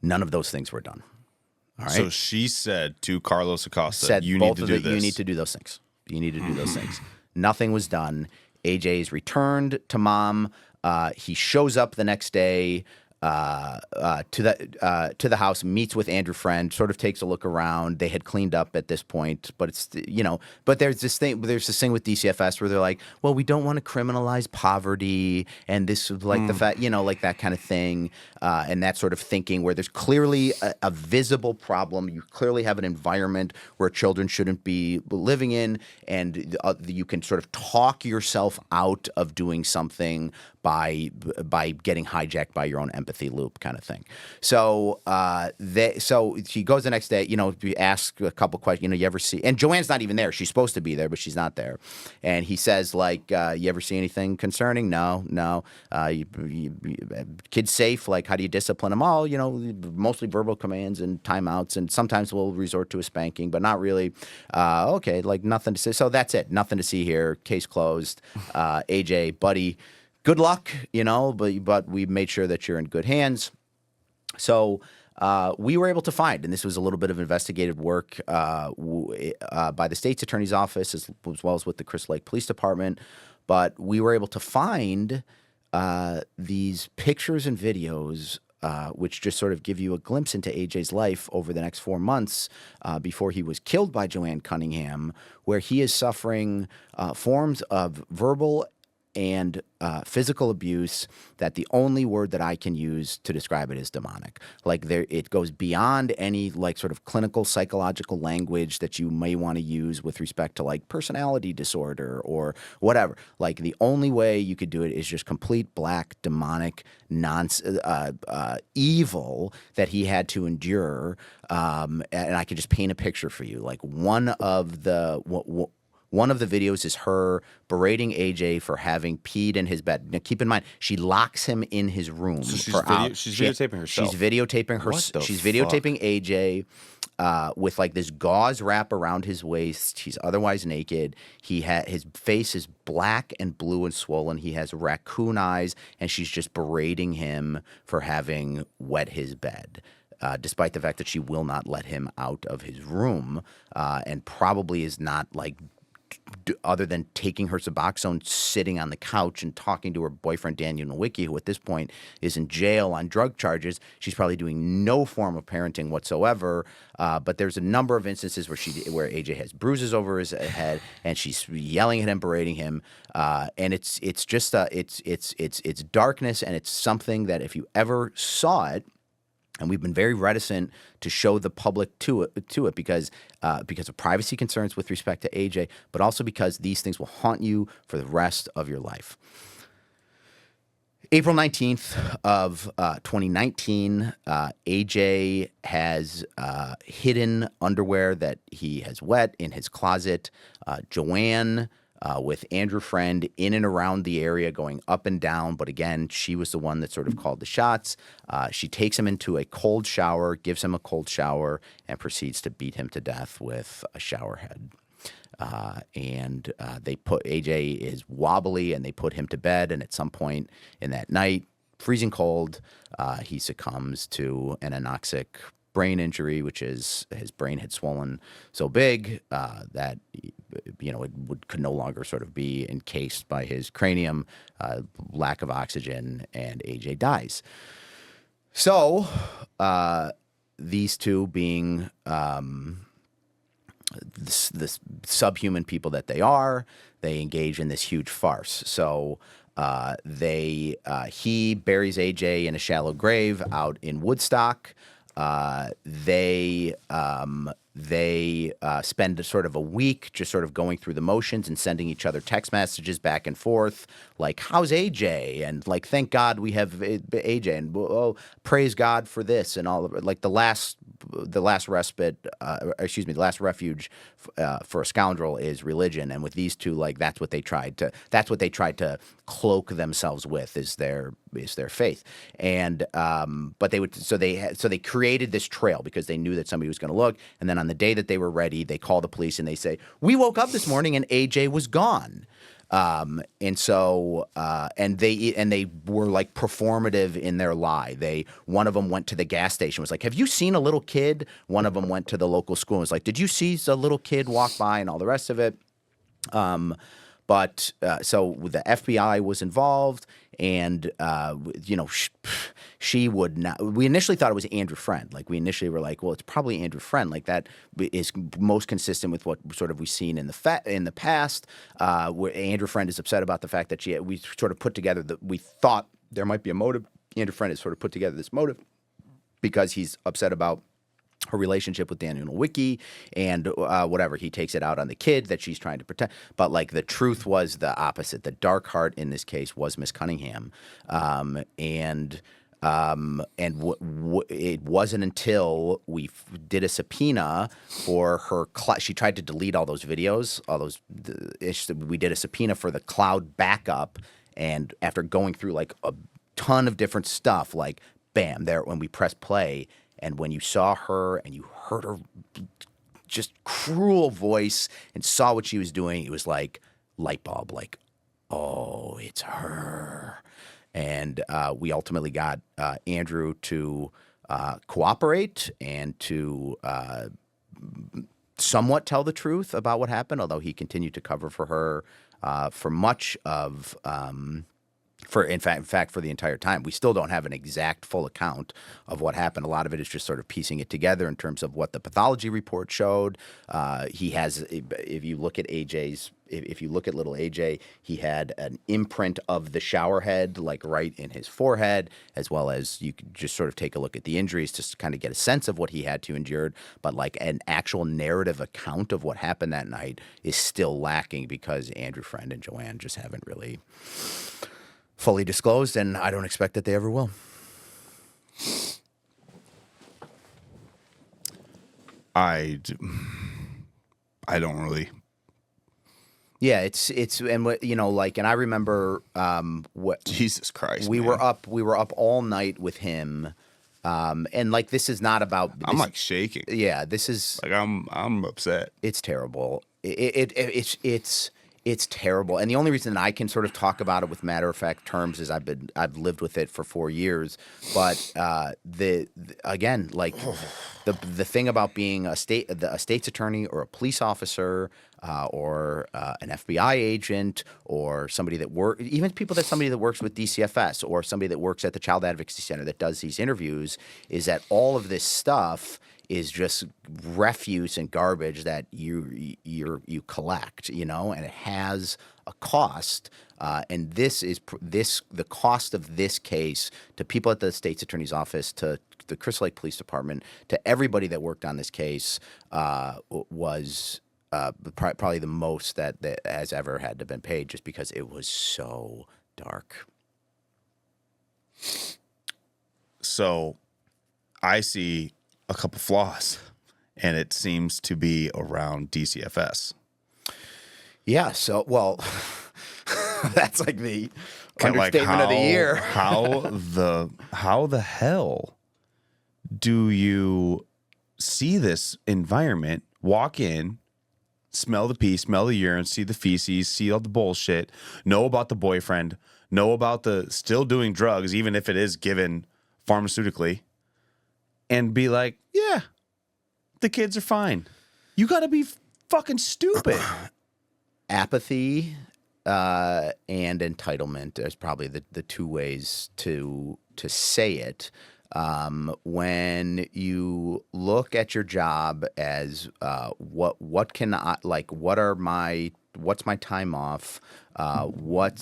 None of those things were done. All right.
So she said to Carlos Acosta, you need to do this.
You need to do those things. You need to do those things. Nothing was done. AJ is returned to mom. He shows up the next day to the house, meets with Andrew Freund, sort of takes a look around. They had cleaned up at this point, but it's but there's this thing with DCFS where they're like, well, we don't want to criminalize poverty and this like the fact like that kind of thing, and that sort of thinking where there's clearly a visible problem. You clearly have an environment where children shouldn't be living in, and you can sort of talk yourself out of doing something by getting hijacked by your own empathy loop kind of thing. So so she goes the next day, we ask a couple questions, you ever see, and Joanne's not even there. She's supposed to be there, but she's not there. And he says, like, you ever see anything concerning? No. Kids safe? Like, how do you discipline them? All, mostly verbal commands and timeouts, and sometimes we'll resort to a spanking, but not really. Okay, like nothing to say. So that's it. Nothing to see here. Case closed. AJ, buddy, good luck, but we made sure that you're in good hands. So we were able to find, and this was a little bit of investigative work by the state's attorney's office as well as with the Crystal Lake Police Department, but we were able to find these pictures and videos which just sort of give you a glimpse into AJ's life over the next 4 months before he was killed by Joanne Cunningham, where he is suffering forms of verbal and physical abuse that the only word that I can use to describe it is demonic. Like it goes beyond any like sort of clinical psychological language that you may want to use with respect to like personality disorder or whatever. Like the only way you could do it is just complete black demonic evil that he had to endure. And I could just paint a picture for you. Like one of the videos is her berating AJ for having peed in his bed. Now, keep in mind, she locks him in his room for hours.
She's videotaping herself.
She's videotaping her. She's videotaping AJ with like this gauze wrap around his waist. He's otherwise naked. His face is black and blue and swollen. He has raccoon eyes, and she's just berating him for having wet his bed. Despite the fact that she will not let him out of his room, and probably is not like, other than taking her Suboxone, sitting on the couch and talking to her boyfriend Daniel Nowicki, who at this point is in jail on drug charges. She's probably doing no form of parenting whatsoever. But there's a number of instances where AJ has bruises over his head and she's yelling at him, berating him, and it's darkness, and it's something that if you ever saw it. And we've been very reticent to show the public to it because of privacy concerns with respect to AJ, but also because these things will haunt you for the rest of your life. April 19th of 2019, AJ has hidden underwear that he has wet in his closet. Joanne, with Andrew Freund in and around the area going up and down. But again, she was the one that sort of called the shots. She takes him into a cold shower, gives him a cold shower, and proceeds to beat him to death with a shower head. And AJ is wobbly, and they put him to bed. And at some point in that night, freezing cold, he succumbs to an anoxic brain injury, which is his brain had swollen so big that it could no longer sort of be encased by his cranium, lack of oxygen, and AJ dies. So these two being this subhuman people that they are, they engage in this huge farce. So he buries AJ in a shallow grave out in Woodstock. They spend sort of a week just sort of going through the motions and sending each other text messages back and forth, like, how's AJ? And like, thank God we have AJ, and oh, praise God for this, and all of it. Like the last refuge for a scoundrel is religion. And with these two, like, that's what they tried to cloak themselves with, is their faith. And but they created this trail because they knew that somebody was going to look. And then on the day that they were ready, they call the police and they say, we woke up this morning and AJ was gone. And they were like performative in their lie. One of them went to the gas station, was like, have you seen a little kid? One of them went to the local school and was like, did you see a little kid walk by, and all the rest of it. But so the FBI was involved, and she would not. We initially thought it was Andrew Freund. Like, we initially were like, well, it's probably Andrew Freund. Like, that is most consistent with what sort of we've seen in the past. Where Andrew Freund is upset about the fact that we sort of put together we thought there might be a motive. Andrew Freund has sort of put together this motive because he's upset about her relationship with Daniel Nowicki, and whatever, he takes it out on the kid that she's trying to protect. But like, the truth was the opposite. The dark heart in this case was Miss Cunningham, it wasn't until we did a subpoena for her. She tried to delete all those videos, we did a subpoena for the cloud backup, and after going through like a ton of different stuff, like, bam, there, when we pressed play. And when you saw her and you heard her just cruel voice and saw what she was doing, it was like light bulb, like, oh, it's her. And we ultimately got Andrew to cooperate and to somewhat tell the truth about what happened, although he continued to cover for her for much of in fact, for the entire time. We still don't have an exact full account of what happened. A lot of it is just sort of piecing it together in terms of what the pathology report showed. He has, if you look at little AJ, he had an imprint of the shower head, like, right in his forehead, as well as you could just sort of take a look at the injuries to kind of get a sense of what he had to endure. But like, an actual narrative account of what happened that night is still lacking because Andrew Freund and Joanne just haven't really fully disclosed, and I don't expect that they ever will.
I don't really.
Yeah, it's and what, like, and I remember what
Jesus Christ,
we were up all night with him, and like, this is not about.
I'm like shaking.
Yeah, this is
like, I'm upset.
It's terrible. It's terrible, and the only reason that I can sort of talk about it with matter-of-fact terms is I've lived with it for 4 years. But the thing about being a state's attorney or a police officer or an FBI agent or somebody that works with DCFS or somebody that works at the Child Advocacy Center that does these interviews, is that all of this stuff is just refuse and garbage that you collect, and it has a cost. And the cost of this case to people at the state's attorney's office, to the Crystal Lake Police Department, to everybody that worked on this case was probably the most that has ever had to been paid, just because it was so dark.
So I see a couple flaws, and it seems to be around DCFS.
Yeah, so, well, that's like the understatement of the year.
how the hell do you see this environment, walk in, smell the pee, smell the urine, see the feces, see all the bullshit, know about the boyfriend, know about the still doing drugs, even if it is given pharmaceutically, and be like, yeah, the kids are fine. You got to be fucking stupid.
Apathy and entitlement is probably the two ways to say it. When you look at your job as what can I like, what's my time off? What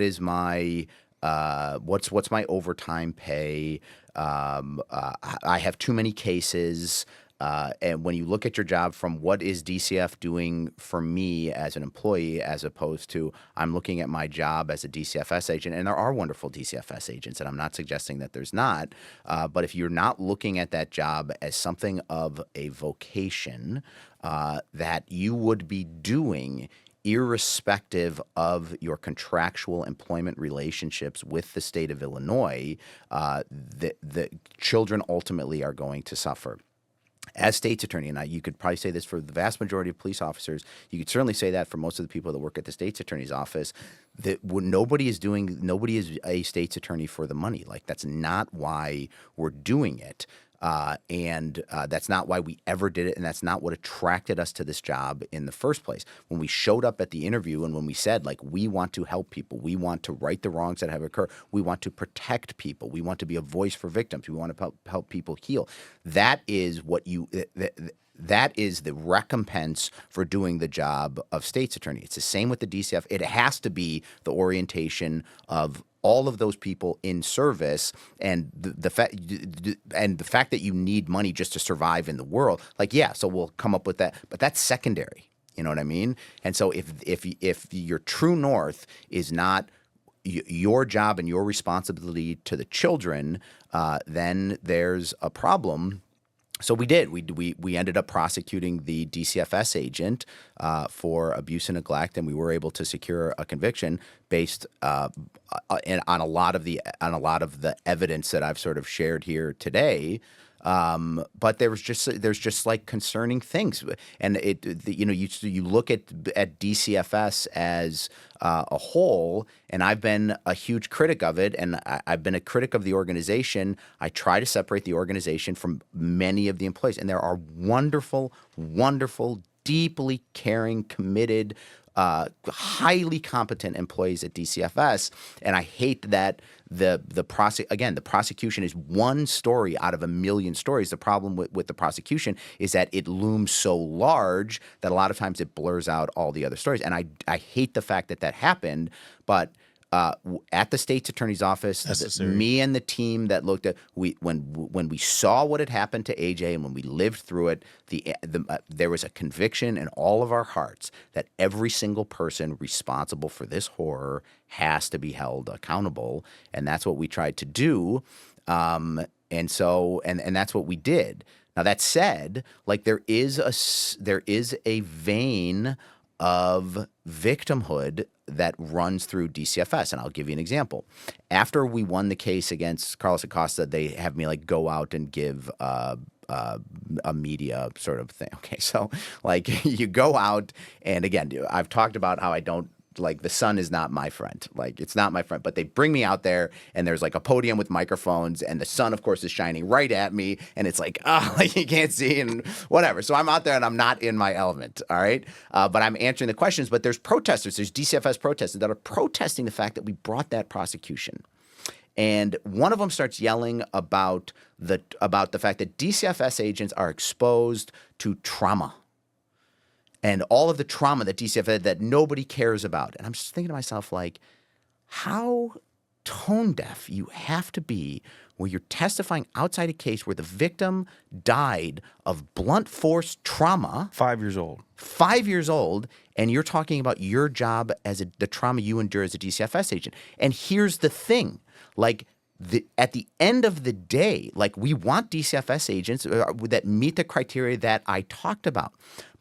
is my what's my overtime pay? I have too many cases. And when you look at your job from what is DCF doing for me as an employee, as opposed to I'm looking at my job as a DCFS agent, and there are wonderful DCFS agents, and I'm not suggesting that there's not, but if you're not looking at that job as something of a vocation that you would be doing irrespective of your contractual employment relationships with the state of Illinois, the children ultimately are going to suffer. As state's attorney, and you could probably say this for the vast majority of police officers, you could certainly say that for most of the people that work at the state's attorney's office, that nobody is a state's attorney for the money. Like, that's not why we're doing it. And that's not why we ever did it, and that's not what attracted us to this job in the first place. When we showed up at the interview and when we said, like, we want to help people, we want to right the wrongs that have occurred, we want to protect people, we want to be a voice for victims, we want to help people heal, that is what that is the recompense for doing the job of state's attorney. It's the same with the DCF. It has to be the orientation of all of those people in service, and the fact that you need money just to survive in the world. Like, yeah, so we'll come up with that, but that's secondary. You know what I mean? And so if your true north is not your job and your responsibility to the children, then there's a problem. So we did. We ended up prosecuting the DCFS agent for abuse and neglect, and we were able to secure a conviction based on a lot of the evidence that I've sort of shared here today. But there's just like concerning things, and you look at DCFS as a whole, and I've been a huge critic of it, and I've been a critic of the organization. I try to separate the organization from many of the employees, and there are wonderful, wonderful, deeply caring, committed, highly competent employees at DCFS, and I hate that the prosecution is one story out of a million stories. The problem with the prosecution is that it looms so large that a lot of times it blurs out all the other stories, and I hate the fact that happened, but at the state's attorney's office, me and the team that looked at when we saw what had happened to AJ and when we lived through it, there was a conviction in all of our hearts that every single person responsible for this horror has to be held accountable, and that's what we tried to do, and that's what we did. Now, that said, like, there is a vein of victimhood that runs through DCFS, and I'll give you an example. After we won the case against Carlos Acosta, they have me like go out and give a media sort of thing. Okay, so like you go out, and again, I've talked about how I don't. Like, the sun is not my friend. Like, it's not my friend. But they bring me out there, and there's like a podium with microphones, and the sun, of course, is shining right at me, and it's like, like you can't see and whatever. So I'm out there, and I'm not in my element, all right? But I'm answering the questions. But there's protesters. There's DCFS protesters that are protesting the fact that we brought that prosecution. And one of them starts yelling about the fact that DCFS agents are exposed to trauma. And all of the trauma that DCF had that nobody cares about. And I'm just thinking to myself, like, how tone deaf you have to be where you're testifying outside a case where the victim died of blunt force trauma.
5 years old.
5 years old, and you're talking about your job as the trauma you endure as a DCFS agent. And here's the thing, like, at the end of the day, like, we want DCFS agents that meet the criteria that I talked about.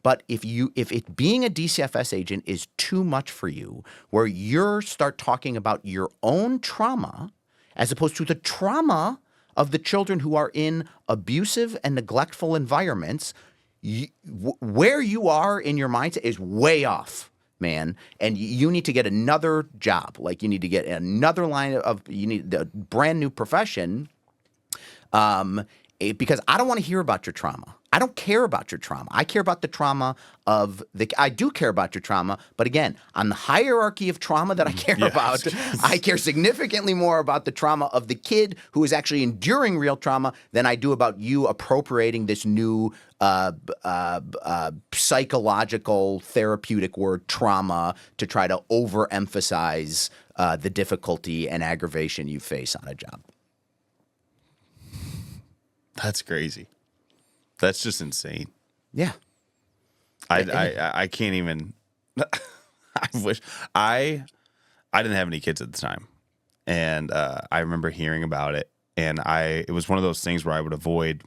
But if it being a DCFS agent is too much for you, where you start talking about your own trauma as opposed to the trauma of the children who are in abusive and neglectful environments, where you are in your mindset is way off, man. And you need to get another job. Like, you need to get another line of, you need a brand new profession. Because I don't want to hear about your trauma. I don't care about your trauma. I care about the trauma of I do care about your trauma, but again, on the hierarchy of trauma that I care about, I care significantly more about the trauma of the kid who is actually enduring real trauma than I do about you appropriating this new psychological therapeutic word trauma to try to overemphasize the difficulty and aggravation you face on a job.
That's crazy. That's just insane.
Yeah.
I can't even. I wish I didn't have any kids at the time, and I remember hearing about it, and it was one of those things where I would avoid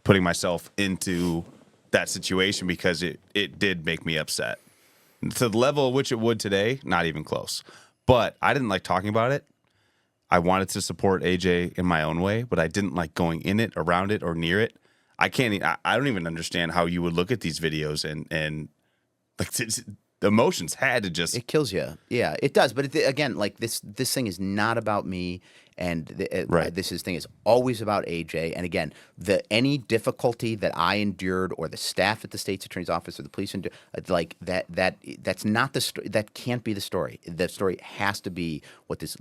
putting myself into that situation because it did make me upset to the level at which it would today. Not even close. But I didn't like talking about it. I wanted to support AJ in my own way, but I didn't like going in it, around it, or near it. I don't even understand how you would look at these videos and like the emotions had to just.
It kills you. Yeah, it does. But again, like this thing is not about me, and this thing is always about AJ. And again, any difficulty that I endured, or the staff at the state's attorney's office, or the police, like that's not the story. That can't be the story. The story has to be what this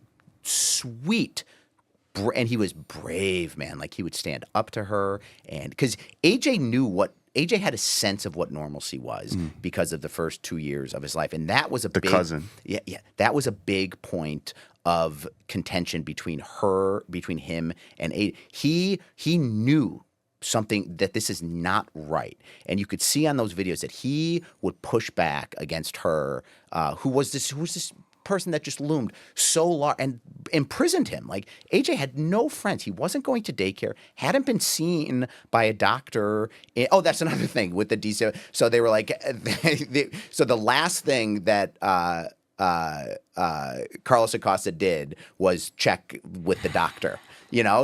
sweet, and he was brave, man. Like he would stand up to her, and because AJ had a sense of what normalcy was because of the first 2 years of his life, and that was big
cousin.
Yeah, that was a big point of contention between him and AJ. He knew something, that this is not right, and you could see on those videos that he would push back against her, who was this person that just loomed so large and imprisoned him. Like AJ had no friends. He wasn't going to daycare, hadn't been seen by a doctor. That's another thing with the DC. So they were like, so the last thing that Carlos Acosta did was check with the doctor.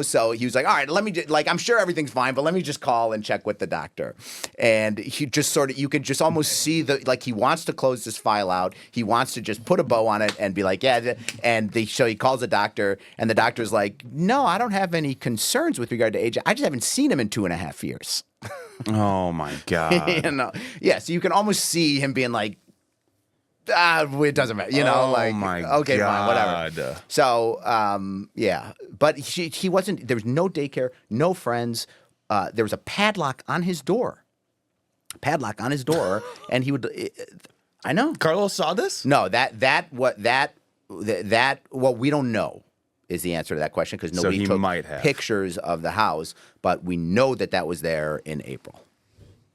So he was like, all right, let me I'm sure everything's fine, but let me just call and check with the doctor. And he just you could just almost see he wants to close this file out. He wants to just put a bow on it and be like, yeah. And so he calls the doctor, and the doctor's like, no, I don't have any concerns with regard to AJ. I just haven't seen him in 2.5 years.
Oh my God.
Yeah. So you can almost see him being like, it doesn't matter,
Oh my
okay,
God.
fine, whatever. So, yeah, but he wasn't. There was no daycare, no friends. There was a padlock on his door, and he would. I know.
Carlos saw this?
No, what we don't know is the answer to that question, because nobody took pictures of the house, but we know that was there in April.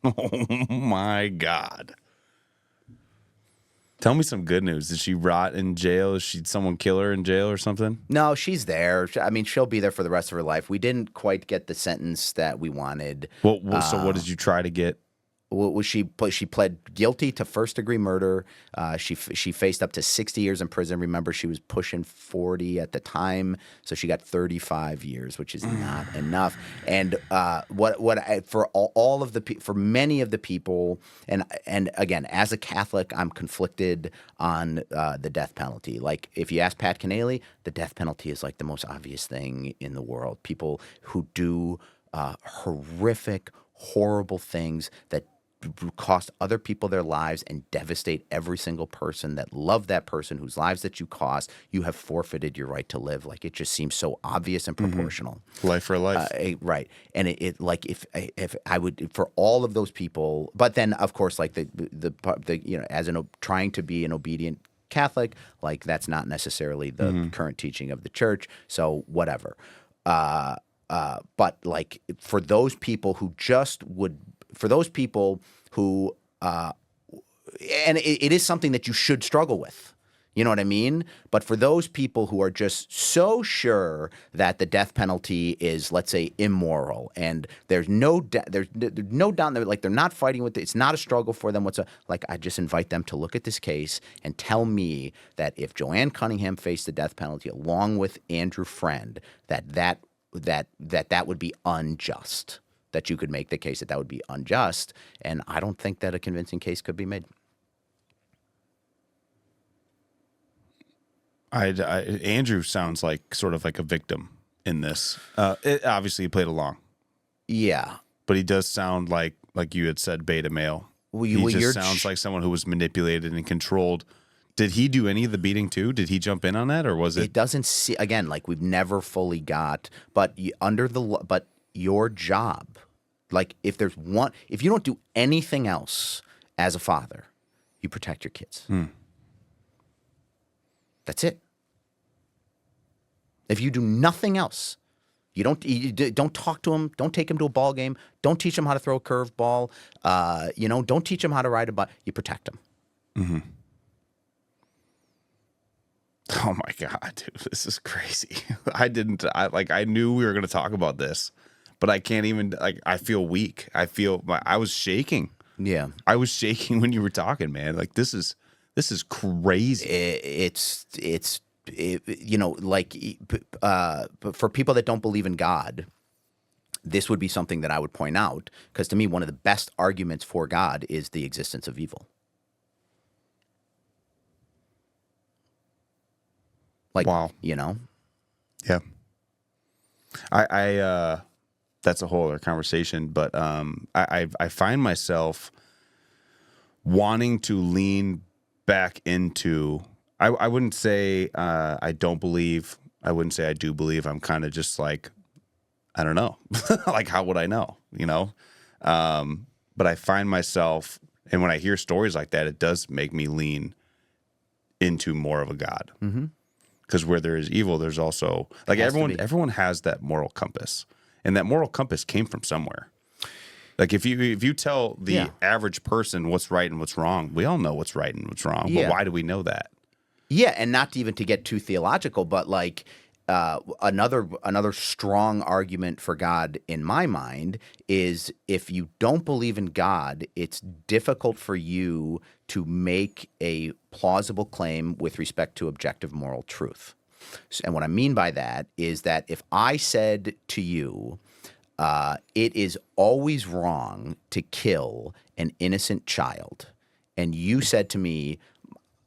Oh my God. Tell me some good news. Did she rot in jail? Did someone kill her in jail or something?
No, she's there. I mean, she'll be there for the rest of her life. We didn't quite get the sentence that we wanted.
So what did you try to get?
She pled guilty to first-degree murder. She faced up to 60 years in prison. Remember, she was pushing 40 at the time, so she got 35 years, which is not enough. And for many of the people, and again, as a Catholic, I'm conflicted on the death penalty. Like, if you ask Pat Keneally, the death penalty is like the most obvious thing in the world. People who do horrific, horrible things that cost other people their lives and devastate every single person that loved that person, whose lives that you cost, you have forfeited your right to live. Like, it just seems so obvious and proportional.
Life for life.
Right. And it like, if I would, for all of those people, but then of course, like as trying to be an obedient Catholic, like that's not necessarily the current teaching of the church. So whatever. But like, for those people who and it is something that you should struggle with. You know what I mean? But for those people who are just so sure that the death penalty is, let's say, immoral, and there's no doubt that, like, they're not fighting with it, it's not a struggle for them whatsoever. Like, I just invite them to look at this case and tell me that if Joanne Cunningham faced the death penalty along with Andrew Friend, that would be unjust. That you could make the case that would be unjust, and I don't think that a convincing case could be made.
Andrew sounds like sort of like a victim in this. Obviously, he played along,
Yeah.
but he does sound like you had said, beta male. He just sounds like someone who was manipulated and controlled. Did he do any of the beating too? Did he jump in on that, or was it?
It doesn't see again. Like we've never fully got, but but your job, like if you don't do anything else as a father, you protect your kids. That's it. If you do nothing else, you don't talk to him. Don't take him to a ball game. Don't teach him how to throw a curveball. Don't teach him how to ride a bike. You protect him.
Mm-hmm. Oh my God, dude, this is crazy. I knew we were going to talk about this, but I can't even, I feel weak. I was shaking.
Yeah.
I was shaking when you were talking, man. Like, this is crazy. For people that don't believe in God, this would be something that I would point out, because to me, one of the best arguments for God is the existence of evil. Like, wow.
Yeah.
I that's a whole other conversation, but I find myself wanting to lean back into, I wouldn't say I don't believe, I wouldn't say I do believe. I'm kind of just like, I don't know. Like, how would I know, but I find myself, and when I hear stories like that, it does make me lean into more of a God.
Mm-hmm.
Because where there is evil, there's also, like, everyone has that moral compass, and that moral compass came from somewhere. Like, if you tell the average person what's right and what's wrong, we all know what's right and what's wrong.
Yeah.
But why do we know that?
Yeah, and not even to get too theological, but like another strong argument for God in my mind is, if you don't believe in God, it's difficult for you to make a plausible claim with respect to objective moral truth. And what I mean by that is that if I said to you, it is always wrong to kill an innocent child, and you said to me,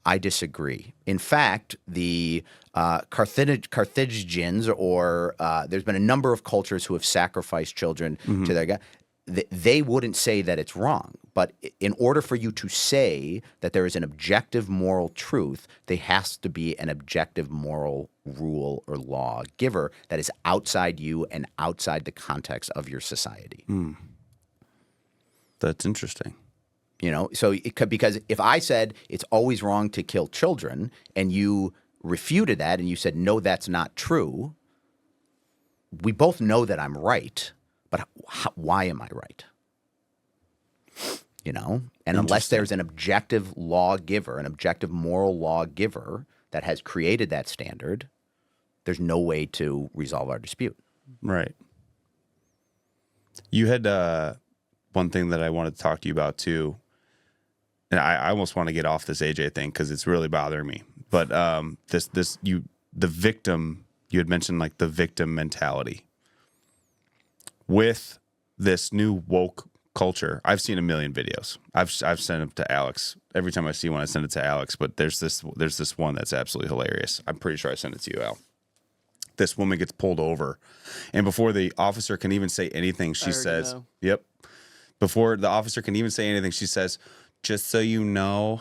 I disagree. In fact, the Carthaginians, or there's been a number of cultures who have sacrificed children to their god. They wouldn't say that it's wrong. But in order for you to say that there is an objective moral truth, there has to be an objective moral rule or law giver that is outside you and outside the context of your society.
That's interesting.
So because if I said it's always wrong to kill children, and you refuted that and you said, no, that's not true, we both know that I'm right, but why am I right? And unless there's an objective lawgiver, an objective moral lawgiver that has created that standard, there's no way to resolve our dispute.
Right. You had one thing that I wanted to talk to you about too. And I almost want to get off this AJ thing because it's really bothering me. But the victim, you had mentioned, like, the victim mentality. With this new woke culture, I've seen a million videos. I've sent them to Alex. Every time I see one, I send it to Alex. But there's this one that's absolutely hilarious. I'm pretty sure I sent it to you, Al. This woman gets pulled over, and before the officer can even say anything, she says, know. Yep. Before the officer can even say anything, she says, just so you know,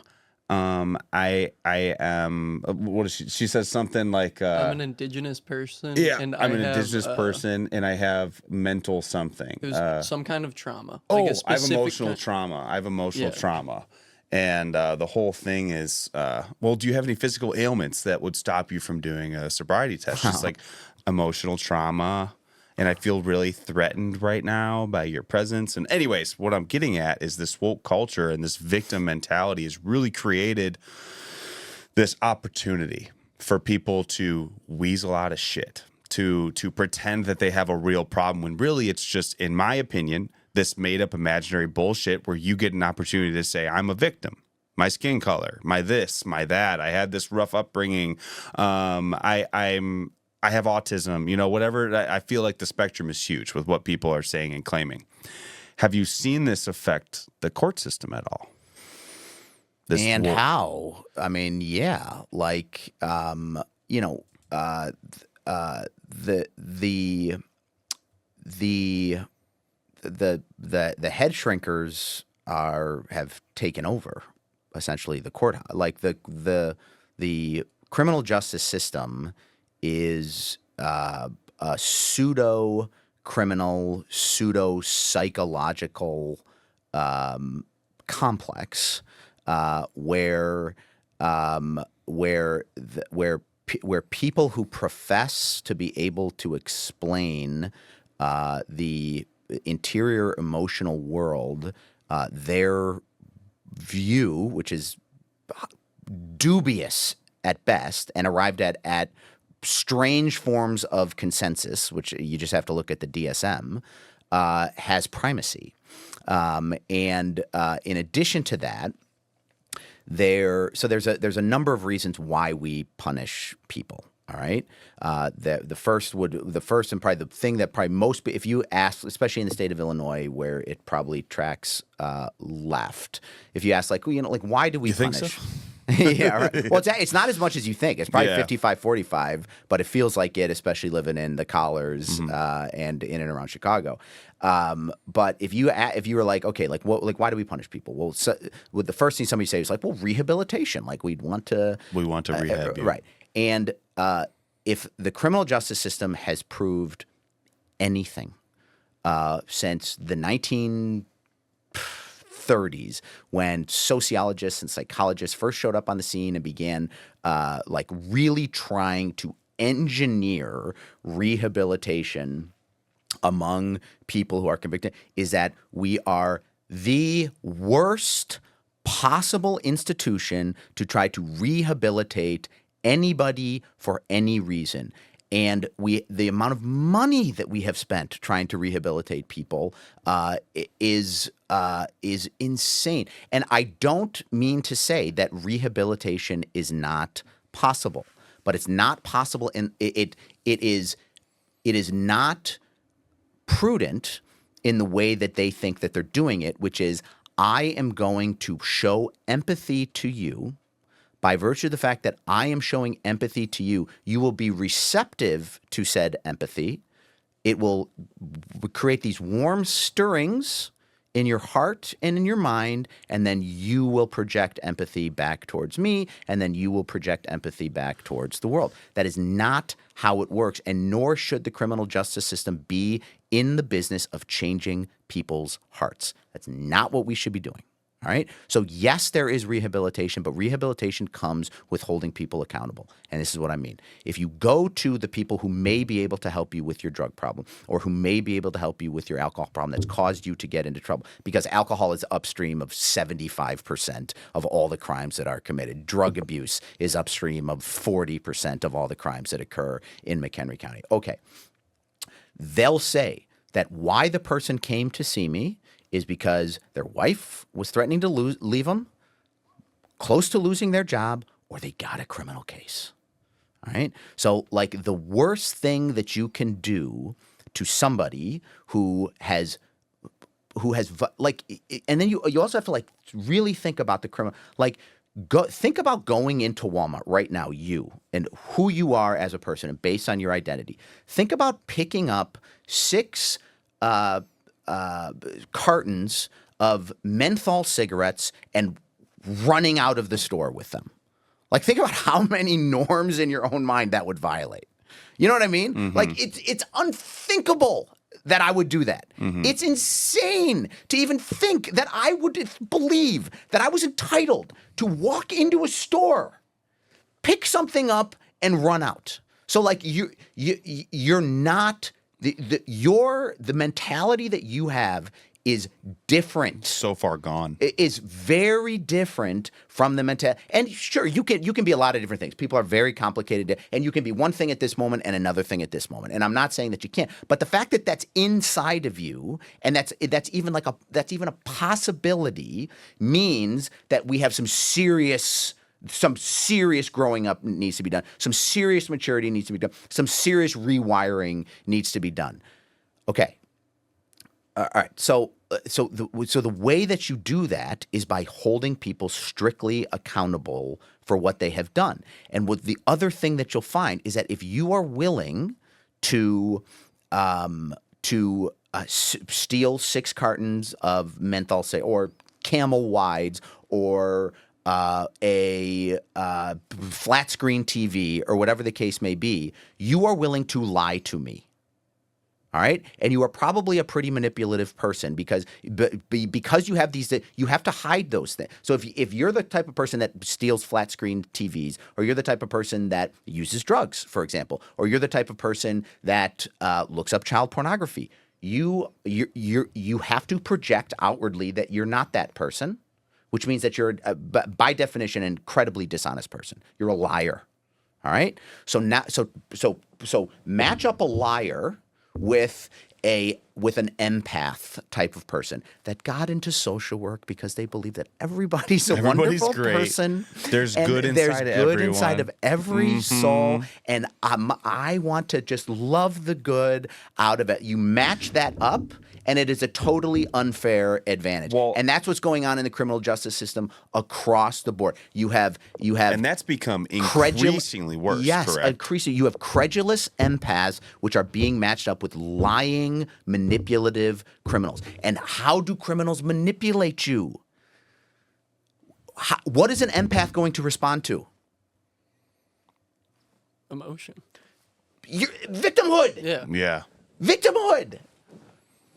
I am. What is she? She says something like,
I'm an indigenous person.
Yeah,
and
I'm an indigenous person, and I have mental something.
It was some kind of trauma.
I have emotional trauma. I have emotional trauma. And the whole thing is, well, do you have any physical ailments that would stop you from doing a sobriety test? She's like, emotional trauma. And I feel really threatened right now by your presence. And anyways, what I'm getting at is this woke culture and this victim mentality has really created this opportunity for people to weasel out of shit, to pretend that they have a real problem, when really it's just, in my opinion, this made up imaginary bullshit where you get an opportunity to say, I'm a victim. My skin color, my this, my that. I had this rough upbringing. I have autism, whatever. I feel like the spectrum is huge with what people are saying and claiming. Have you seen this affect the court system at all?
How? I mean, yeah. Like, head shrinkers have taken over essentially the court. Like the criminal justice system is a pseudo criminal, pseudo psychological complex where people who profess to be able to explain the interior emotional world, their view, which is dubious at best and arrived at strange forms of consensus, which you just have to look at the DSM, has primacy. And in addition to that, there's a number of reasons why we punish people. All right. The first and probably the thing that probably most, if you ask, especially in the state of Illinois, where it probably tracks left, if you ask, like, well, like, why do we punish?
Think so?
Yeah, right. Well, it's not as much as you think. It's probably 55-45, but it feels like it, especially living in the collars and in and around Chicago. But if you were like, okay, like why do we punish people? Well, the first thing somebody says is like, well, rehabilitation. Like we want to
rehab you.
Right. And if the criminal justice system has proved anything since the 1930s, when sociologists and psychologists first showed up on the scene and began like really trying to engineer rehabilitation among people who are convicted, is that we are the worst possible institution to try to rehabilitate anybody for any reason. And the amount of money that we have spent trying to rehabilitate people is insane. And I don't mean to say that rehabilitation is not possible, but it's not possible, and it is not prudent in the way that they think that they're doing it, which is, I am going to show empathy to you. By virtue of the fact that I am showing empathy to you, you will be receptive to said empathy. It will create these warm stirrings in your heart and in your mind, and then you will project empathy back towards me, and then you will project empathy back towards the world. That is not how it works, and nor should the criminal justice system be in the business of changing people's hearts. That's not what we should be doing. All right. So yes, there is rehabilitation, but rehabilitation comes with holding people accountable. And this is what I mean. If you go to the people who may be able to help you with your drug problem, or who may be able to help you with your alcohol problem that's caused you to get into trouble, because alcohol is upstream of 75% of all the crimes that are committed. Drug abuse is upstream of 40% of all the crimes that occur in Mchenry County. Okay. They'll say that why the person came to see me is because their wife was threatening to leave them, close to losing their job, or they got a criminal case. All right? So, like, the worst thing that you can do to somebody who has like, and then you also have to, like, really think about the criminal, like, think about going into Walmart right now, you, and who you are as a person, and based on your identity. Think about picking up 6 cartons of menthol cigarettes and running out of the store with them. Like, think about how many norms in your own mind that would violate. You know what I mean? Mm-hmm. Like, it's unthinkable that I would do that. Mm-hmm. It's insane to even think that I would believe that I was entitled to walk into a store, pick something up, and run out. So, like, you're not. The mentality that you have is different.
So far gone.
It is very different from the mentality. And sure, you can be a lot of different things. People are very complicated, and you can be one thing at this moment and another thing at this moment. And I'm not saying that you can't, but the fact that that's inside of you, and that's even a possibility, means that we have some serious growing up needs to be done. Some serious maturity needs to be done. Some serious rewiring needs to be done. Okay. All right. So the way that you do that is by holding people strictly accountable for what they have done. And what the other thing that you'll find is that if you are willing to steal 6 cartons of menthol, say, or Camel Wides, or a flat screen TV, or whatever the case may be, you are willing to lie to me. All right, and you are probably a pretty manipulative person because you have these, you have to hide those things. So if you're the type of person that steals flat screen TVs, or you're the type of person that uses drugs, for example, or you're the type of person that looks up child pornography, you have to project outwardly that you're not that person, which means that you're by definition an incredibly dishonest person. You're a liar. All right, so now so match up a liar with an empath type of person that got into social work because they believe that everybody's a wonderful
great.
person.
There's good
inside of every soul, and I want to just love the good out of it. You match that up, and it is a totally unfair advantage.
Well,
and that's what's going on in the criminal justice system across the board. You have,
and that's become increasingly worse.
Yes,
correct?
increasingly. You have credulous empaths, which are being matched up with lying, manipulative criminals. And how do criminals manipulate you? What is an empath going to respond to?
Emotion.
Victimhood.
Yeah.
Victimhood.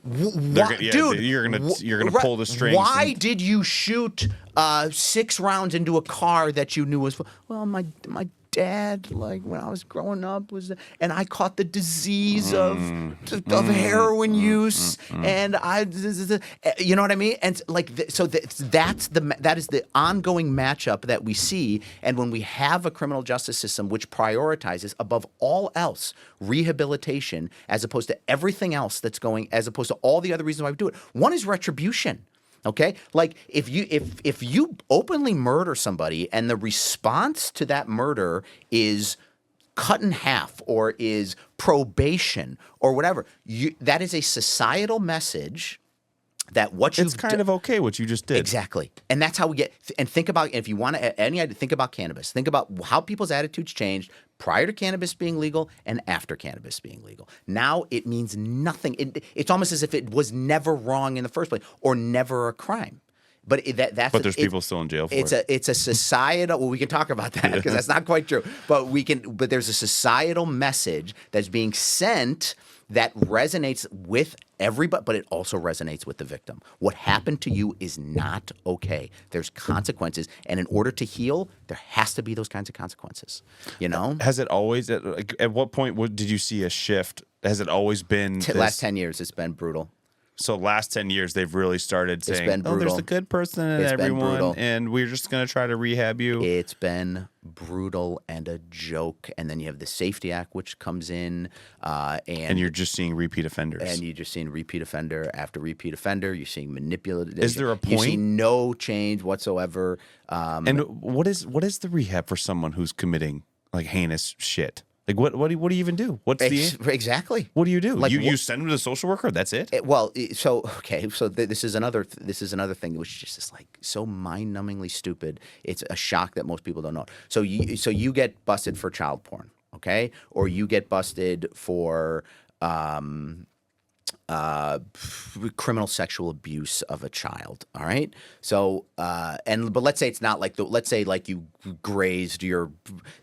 Dude,
you're gonna pull the strings.
Why did you shoot 6 rounds into a car that you knew was? Well, my dad, like when I was growing up, and I caught the disease of heroin use, and you know what I mean? And that is the ongoing matchup that we see. And when we have a criminal justice system which prioritizes above all else rehabilitation as opposed to everything else that's going, as opposed to all the other reasons why we do it, one is retribution. Okay, like if you openly murder somebody and the response to that murder is cut in half or is probation or whatever, that is a societal message that what you
it's kind of okay what you just did.
Exactly. And that's how we get, and think about, if you want to, think about cannabis. Think about how people's attitudes changed prior to cannabis being legal and after cannabis being legal. Now it means nothing. It's almost as if it was never wrong in the first place or never a crime. But
there's people still in jail for it.
It's a societal. Well, we can talk about that because that's not quite true. But there's a societal message that's being sent that resonates with everybody, but it also resonates with the victim. What happened to you is not okay. There's consequences, and in order to heal, there has to be those kinds of consequences. You know?
Has it always? At what point did you see a shift? Has it always been?
Last 10 years, it's been brutal.
So last 10 years, they've really started saying,
"Oh,
there's the good person in everyone, and we're just going to try to rehab you."
It's been brutal and a joke. And then you have the Safety Act, which comes in, and
you're just seeing repeat offenders.
And you're just seeing repeat offender after repeat offender. You're seeing manipulative.
Is there a point?
You see no change whatsoever.
And what is the rehab for someone who's committing like heinous shit? Like what do you even do? What's
exactly?
What do you do? Like, you send them to the social worker. That's it.
So this is another thing which is just like so mind-numbingly stupid. It's a shock that most people don't know. So you get busted for child porn, okay, or you get busted for criminal sexual abuse of a child. All right. So, but let's say it's not like let's say like you grazed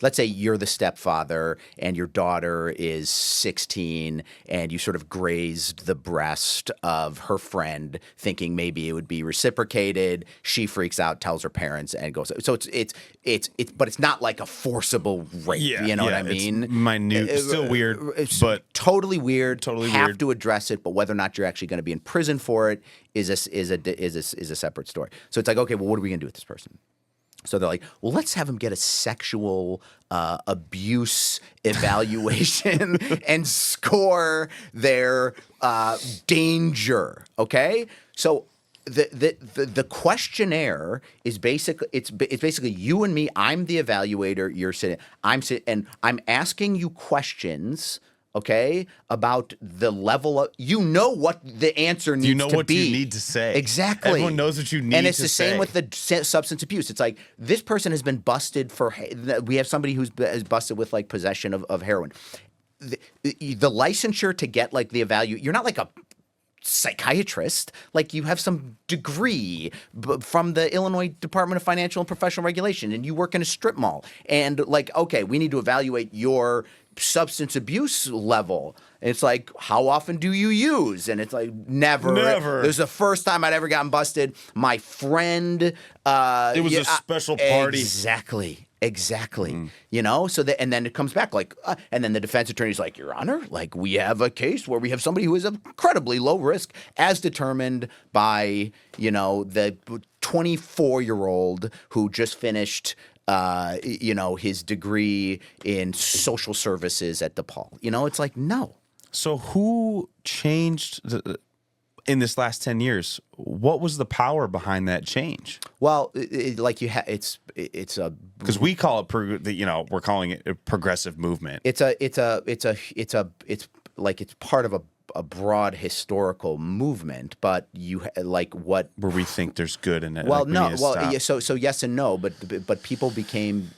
let's say you're the stepfather and your daughter is 16 and you sort of grazed the breast of her friend thinking maybe it would be reciprocated. She freaks out, tells her parents, and goes. So but it's not like a forcible rape. You know what I mean?
It's minute, still weird, but
totally weird.
Totally
have
weird.
to address it, but whether or not you're actually going to be in prison for it is a separate story. So it's like, okay, well, what are we going to do with this person? So they're like, well, let's have them get a sexual abuse evaluation and score their danger. Okay, so the questionnaire is basically it's basically you and me. I'm the evaluator. You're sitting. And I'm asking you questions okay, about the level of, you know what the answer needs to be.
You know what you need to say.
Exactly.
Everyone knows what you need to say.
And it's the same with the substance abuse. It's like, this person has been busted for, we have somebody who's busted with like possession of heroin. The licensure to get like the you're not like a psychiatrist, like you have some degree from the Illinois Department of Financial and Professional Regulation, and you work in a strip mall, and like, okay, we need to evaluate your substance abuse level. And it's like, how often do you use? And it's like, never. This is the first time I'd ever gotten busted. My friend, it
was a special party.
Exactly. You know, so and then it comes back like, and then the defense attorney's like, Your Honor, like, we have a case where we have somebody who is incredibly low risk, as determined by, you know, the 24-year-old who just finished, you know, his degree in social services at DePaul. You know, it's like, no.
So who changed in this last 10 years? What was the power behind that change?
Well, like it's a,
because we call it, we're calling it a progressive movement.
It's like, it's part of a broad historical movement, but you like what
where we think there's good in it.
Well,
like
no, well, yeah, so yes and no, but people became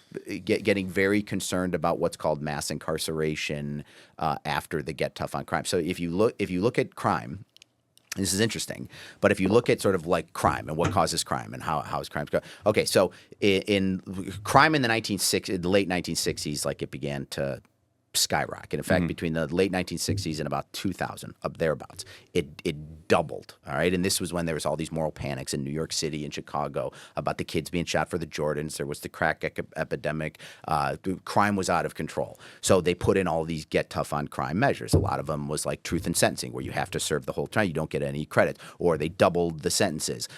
getting very concerned about what's called mass incarceration after the Get Tough on Crime. So if you look at crime. This is interesting, but if you look at sort of like crime and what causes crime and how is crime go? Okay, so in crime in the late 1960s, like, it began to skyrocket. In fact, between the late 1960s and about 2000, up thereabouts, it doubled. All right, and this was when there was all these moral panics in New York City and Chicago about the kids being shot for the Jordans. There was the crack epidemic. Crime was out of control. So they put in all these Get Tough on Crime measures. A lot of them was like truth in sentencing, where you have to serve the whole time. You don't get any credit. Or they doubled the sentences.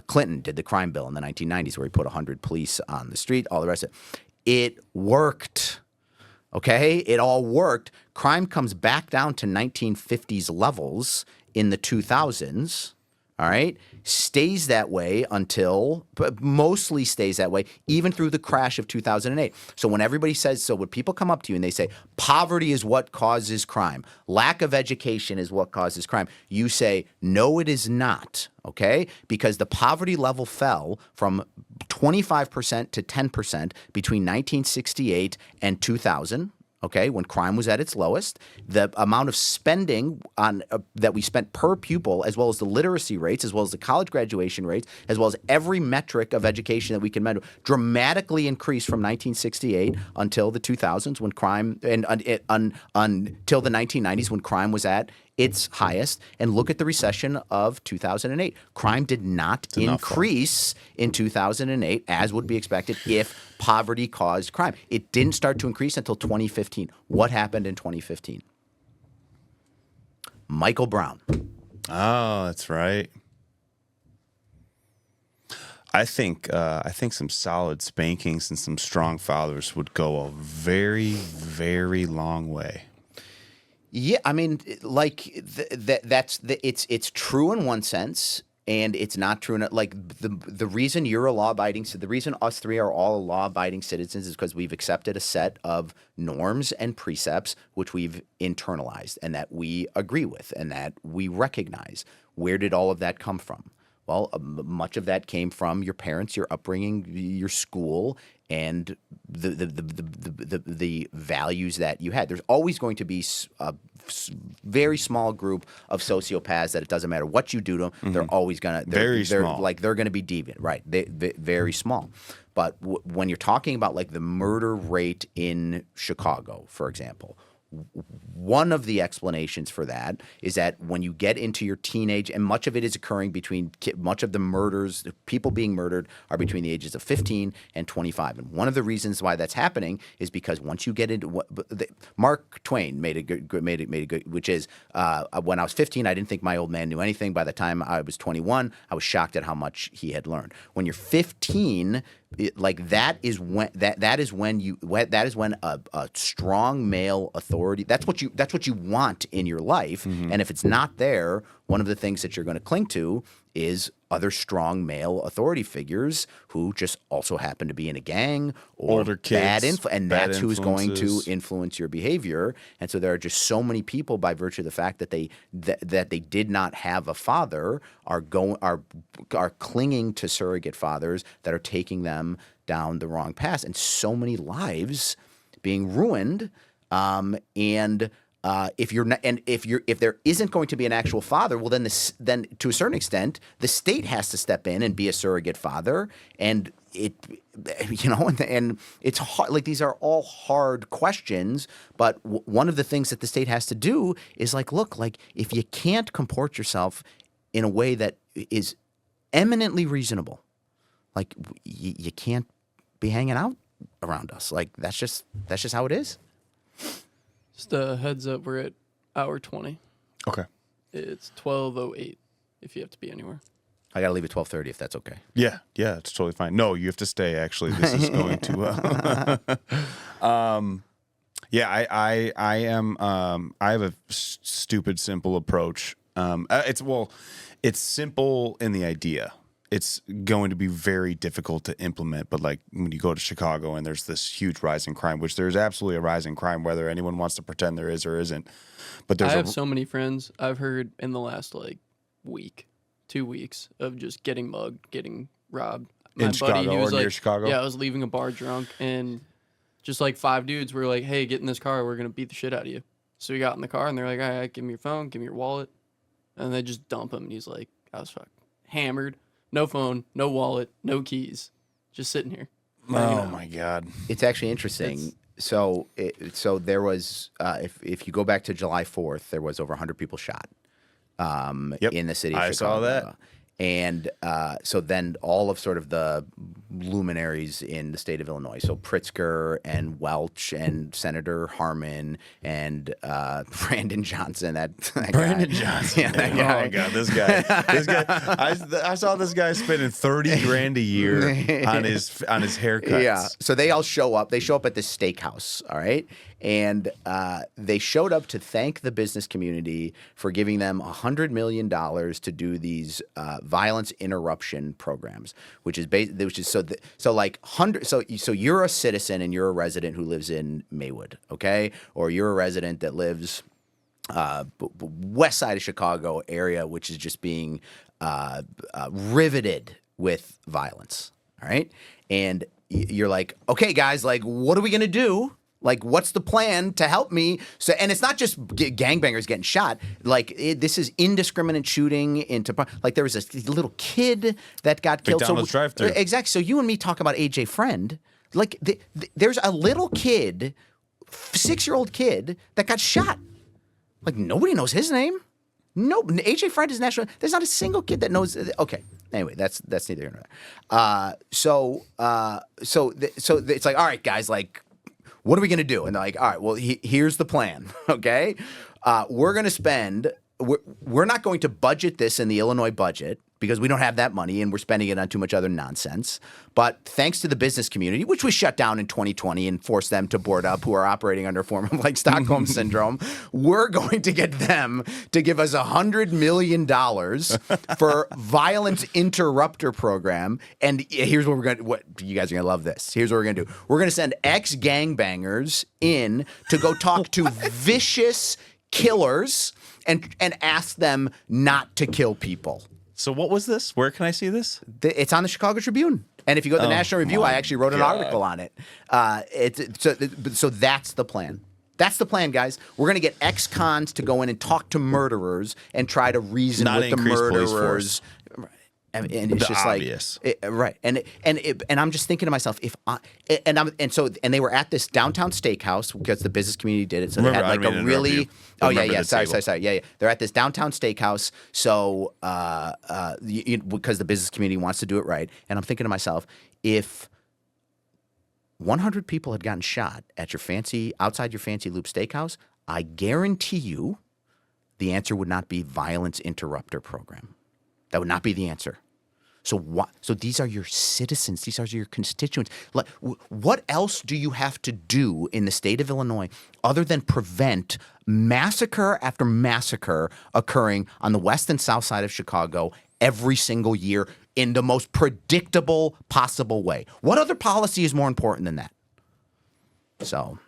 Clinton did the crime bill in the 1990s, where he put 100 police on the street, all the rest of it. It worked. Okay, it all worked. Crime comes back down to 1950s levels in the 2000s. All right, stays that way but mostly stays that way, even through the crash of 2008. So when everybody says, so when people come up to you and they say, poverty is what causes crime, lack of education is what causes crime, you say, no, it is not, okay? Because the poverty level fell from 25% to 10% between 1968 and 2000. Okay, when crime was at its lowest, the amount of spending on that we spent per pupil, as well as the literacy rates, as well as the college graduation rates, as well as every metric of education that we can measure, dramatically increased from 1968 until the 2000s, when crime, and until the 1990s, when crime was at its highest. And look at the recession of 2008. Crime did not increase in 2008, as would be expected if poverty caused crime. It didn't start to increase until 2015. What happened in 2015? Michael Brown.
Oh, that's right. I think some solid spankings and some strong fathers would go a very, very long way.
Yeah, I mean, like it's true in one sense, and it's not true in like the reason you're a law-abiding, the reason us three are all law-abiding citizens is because we've accepted a set of norms and precepts which we've internalized and that we agree with and that we recognize. Where did all of that come from? Well, much of that came from your parents, your upbringing, your school, and the values that you had. There's always going to be a very small group of sociopaths that it doesn't matter what you do to them, they're always gonna they're gonna be deviant, right? They very small. But when you're talking about like the murder rate in Chicago, for example. One of the explanations for that is that when you get into your teenage, and much of it is occurring between, much of the murders, people being murdered are between the ages of 15 and 25. And one of the reasons why that's happening is because once you get into Mark Twain made a good, which is when I was 15, I didn't think my old man knew anything. By the time I was 21, I was shocked at how much he had learned. When you're 15, that is when a strong male authority, that's what you want in your life, and if it's not there, one of the things that you're going to cling to is other strong male authority figures who just also happen to be in a gang or
Older kids,
and
bad
that's who's going to
influences.
influence your behavior. And so there are just so many people, by virtue of the fact that they did not have a father, are clinging to surrogate fathers that are taking them down the wrong path, and so many lives being ruined. If there isn't going to be an actual father, well, then to a certain extent, the state has to step in and be a surrogate father, and and it's hard. Like, these are all hard questions, but one of the things that the state has to do is look, if you can't comport yourself in a way that is eminently reasonable, you can't be hanging out around us. That's just how it is.
Just a heads up, we're at hour 20.
Okay.
It's 12:08 if you have to be anywhere.
I gotta leave at 12:30 if that's okay.
Yeah, it's totally fine. No, you have to stay. Actually, this is going to. I am. I have a stupid simple approach. It's simple in the idea. It's going to be very difficult to implement, but when you go to Chicago and there's this huge rise in crime, which there's absolutely a rise in crime, whether anyone wants to pretend there is or isn't. But
I have so many friends I've heard in the last week, 2 weeks of just getting mugged, getting robbed. My
in
buddy,
Chicago
he was
or near Chicago?
Yeah, I was leaving a bar drunk, and just 5 dudes were like, "Hey, get in this car. We're gonna beat the shit out of you." So we got in the car, and they're like, "All right, give me your phone, give me your wallet," and they just dump him. And he's like, "I was hammered." No phone, no wallet, no keys, just sitting here.
Oh my God!
It's actually interesting. So there was, if you go back to July 4th, there was over 100 people shot in the city of Chicago.
I saw that.
And so then all of sort of the luminaries in the state of Illinois, so Pritzker and Welch and Senator Harmon and Brandon Johnson, that
Brandon
guy.
Johnson.
Yeah, that guy.
Oh God, this guy. I saw this guy spending $30,000 a year on his haircuts.
Yeah. So they all show up. They show up at this steakhouse. All right. And they showed up to thank the business community for giving them $100 million to do these violence interruption programs, which is so you're a citizen and you're a resident who lives in Maywood, okay, or you're a resident that lives west side of Chicago area, which is just being riveted with violence. All right, and you're like, okay, guys, what are we gonna do? What's the plan to help me? So, and it's not just gangbangers getting shot. This is indiscriminate shooting into. There was a little kid that got killed.
McDonald's drive-thru.
Exactly. So you and me talk about AJ Freund. There's a little kid, 6-year-old kid that got shot. Nobody knows his name. No, AJ Freund is national. There's not a single kid that knows. Okay. Anyway, that's neither here nor there. So it's all right, guys. What are we going to do? And they're like, all right, well, here's the plan, okay? We're going to spend – we're not going to budget this in the Illinois budget because we don't have that money and we're spending it on too much other nonsense. But thanks to the business community, which was shut down in 2020 and forced them to board up, who are operating under a form of Stockholm Syndrome, we're going to get them to give us $100 million for violence interrupter program. And here's what we're going to – what you guys are going to love this. Here's what we're going to do. We're going to send ex-gangbangers in to go talk to vicious killers and ask them not to kill people.
So what was this? Where can I see this?
It's on the Chicago Tribune. And if you go to the National Review, I actually wrote an article on it. So that's the plan. That's the plan, guys. We're going to get ex-cons to go in and talk to murderers and try to reason with the murderers. And it's just
obvious.
Right. And I'm just thinking to myself, and they were at this downtown steakhouse because the business community did it. So they had a really sorry. Yeah. They're at this downtown steakhouse. So because the business community wants to do it right. And I'm thinking to myself, if 100 people had gotten shot at outside your fancy loop steakhouse, I guarantee you the answer would not be violence interrupter program. That would not be the answer. So these are your citizens. These are your constituents. Like, what else do you have to do in the state of Illinois other than prevent massacre after massacre occurring on the west and south side of Chicago every single year in the most predictable possible way? What other policy is more important than that? So,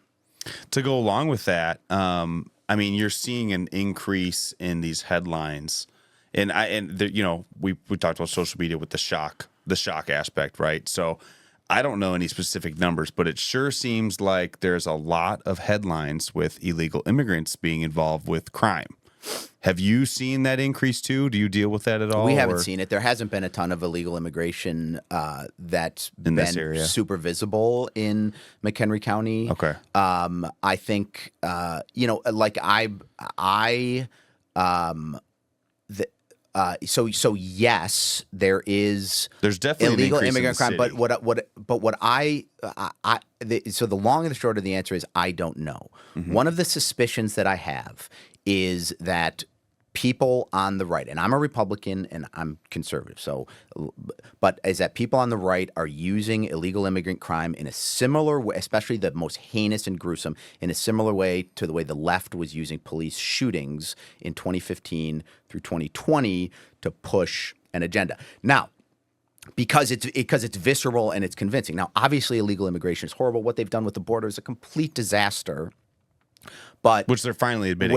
to go along with that, I mean, you're seeing an increase in these headlines, and we talked about social media with the shock aspect, right? So I don't know any specific numbers, but it sure seems like there's a lot of headlines with illegal immigrants being involved with crime. Have you seen that increase too? Do you deal with that at all?
We haven't seen it. There hasn't been a ton of illegal immigration that's
in this
been
area,
super visible in McHenry County.
Okay.
I think so yes, there's
definitely
illegal
an
immigrant crime.
city.
So the long and the short of the answer is I don't know.
Mm-hmm.
One of the suspicions that I have is that people on the right, and I'm a Republican and I'm conservative, but is that people on the right are using illegal immigrant crime in a similar way, especially the most heinous and gruesome, in a similar way to the way the left was using police shootings in 2015 through 2020 to push an agenda. Now, because it's visceral and it's convincing. Now, obviously, illegal immigration is horrible. What they've done with the border is a complete disaster. But
which they're finally admitting.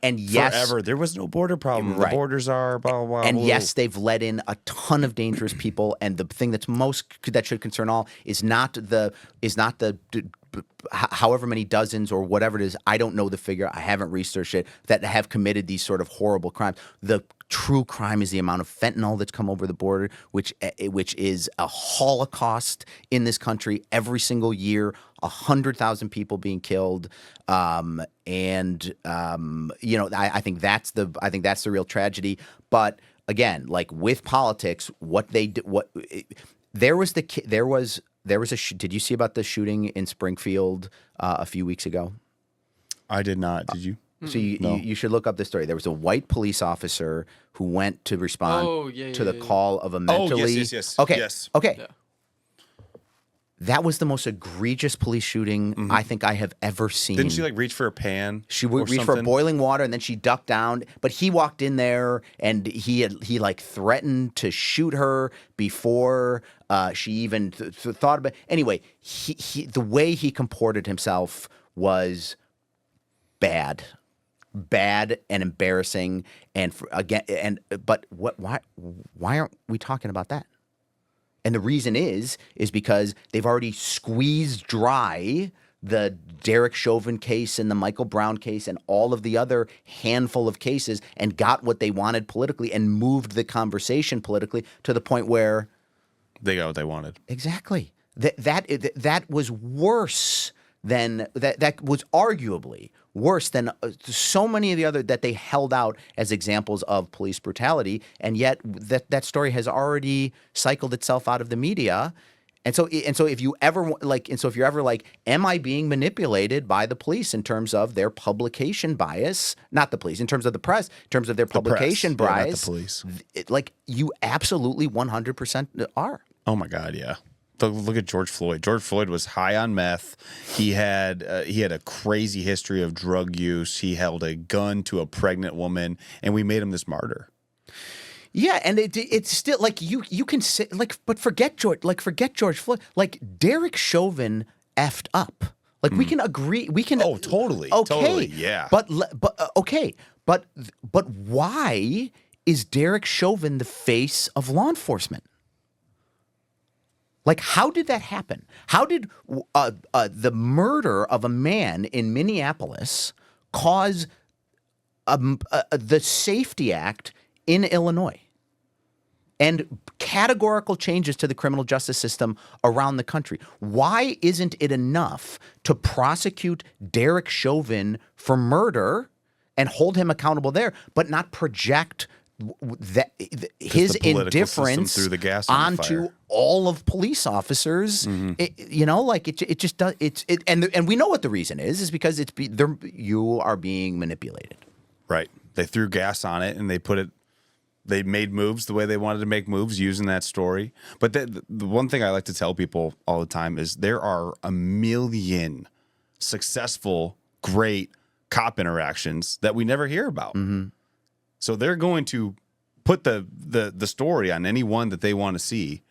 And yes,
forever there was no border problem.
Right.
The borders are blah blah blah.
And
blah.
yes, they've let in a ton of dangerous people. And the thing that should concern all is not the however many dozens or whatever it is. I don't know the figure. I haven't researched it, that have committed these sort of horrible crimes. The true crime is the amount of fentanyl that's come over the border, which is a holocaust in this country every single year. 100,000 people being killed, I think that's the real tragedy. But again, like with politics, did you see about the shooting in Springfield a few weeks ago?
I did not. Did you?
So you should look up the story. There was a white police officer who went to respond to the call of a mentally.
Yes.
Okay.
Yes.
Okay.
Yeah.
That was the most egregious police shooting I think I have ever seen.
Didn't she reach for a pan?
She reached for boiling water and then she ducked down. But he walked in there and he threatened to shoot her before she even thought about it. Anyway, the way he comported himself was bad and embarrassing. But why aren't we talking about that? And the reason is because they've already squeezed dry the Derek Chauvin case and the Michael Brown case and all of the other handful of cases and got what they wanted politically and moved the conversation politically to the point where
they got what they wanted.
Exactly. That was worse than that was arguably worse than so many of the other that they held out as examples of police brutality, and yet that story has already cycled itself out of the media. And so if you're ever like, am I being manipulated by the police in terms of their publication bias? Not the police, in terms of the press, in terms of their publication bias.
Yeah, not the police.
You absolutely 100% are.
Oh my God, yeah. Look at George Floyd. George Floyd was high on meth. He had a crazy history of drug use. He held a gun to a pregnant woman, and we made him this martyr.
Yeah, and it's still like you can say but forget George Floyd. Like Derek Chauvin effed up. Like we can agree. We can.
Oh, totally.
Okay.
Totally. Yeah.
But okay. But why is Derek Chauvin the face of law enforcement? Like, how did that happen? How did the murder of a man in Minneapolis cause the Safety Act in Illinois and categorical changes to the criminal justice system around the country? Why isn't it enough to prosecute Derek Chauvin for murder and hold him accountable there, but not project his indifference
threw the gas
onto all of police officers? It just does. And we know what the reason is because you are being manipulated.
Right. They threw gas on it and they put it they made moves the way they wanted to make moves using that story. But the one thing I like to tell people all the time is there are a million successful, great cop interactions that we never hear about. So they're going to put the story on any one that they want to see.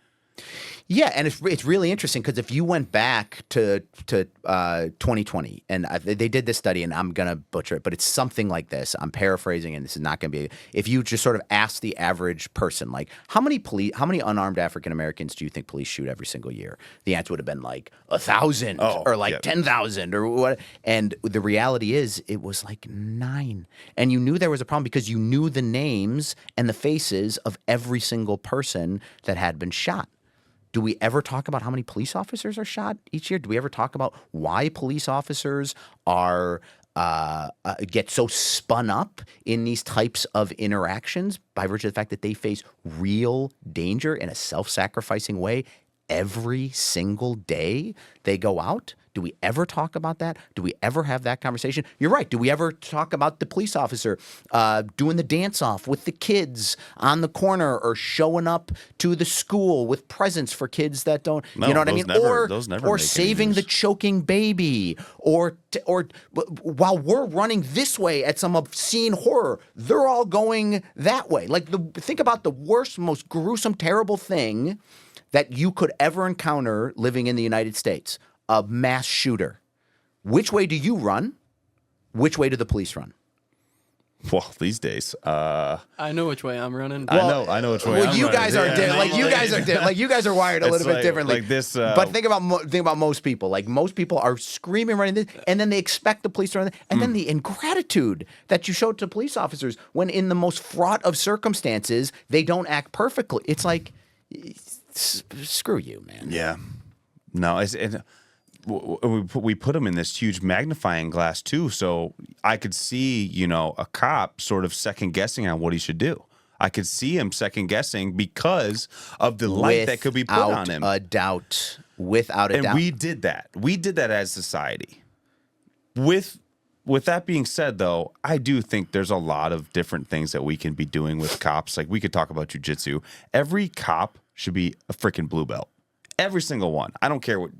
Yeah, and it's really interesting because if you went back to 2020, and they did this study, and I'm gonna butcher it, but it's something like this. I'm paraphrasing, and this is not gonna be. If you just sort of ask the average person, like, how many unarmed African Americans do you think police shoot every single year? The answer would have been like 1,000 or like 10,000 or what. And the reality is, it was like 9. And you knew there was a problem because you knew the names and the faces of every single person that had been shot. Do we ever talk about how many police officers are shot each year? Do we ever talk about why police officers are get so spun up in these types of interactions by virtue of the fact that they face real danger in a self-sacrificing way every single day they go out? Do we ever talk about that? Do we ever have that conversation? You're right. Do we ever talk about the police officer doing the dance-off with the kids on the corner or showing up to the school with presents for kids that don't,
No,
you know what I
those
mean?
never
Or
make any
saving
news.
the choking baby, or while we're running this way at some obscene horror, they're all going that way. Like, think about the worst, most gruesome, terrible thing that you could ever encounter living in the United States. A mass shooter. Which way do you run? Which way do the police run?
Well, these days,
I know which way I'm running.
I know which way.
Well,
I'm
you
running.
guys are
Yeah.
like you guys are wired a
It's
little bit
like-
differently.
like this,
but think about most people. Like, most people are screaming running this, and then they expect the police to run. And then the ingratitude that you show to police officers when, in the most fraught of circumstances, they don't act perfectly. It's like, screw you, man.
Yeah. No, we put him in this huge magnifying glass too, so I could see, a cop sort of second guessing on what he should do. I could see him second guessing because of the light that could be put on him.
Without a doubt.
And we did that. We did that as society. With that being said, though, I do think there's a lot of different things that we can be doing with cops. Like, we could talk about jiu-jitsu. Every cop should be a freaking blue belt. Every single one. I don't care what,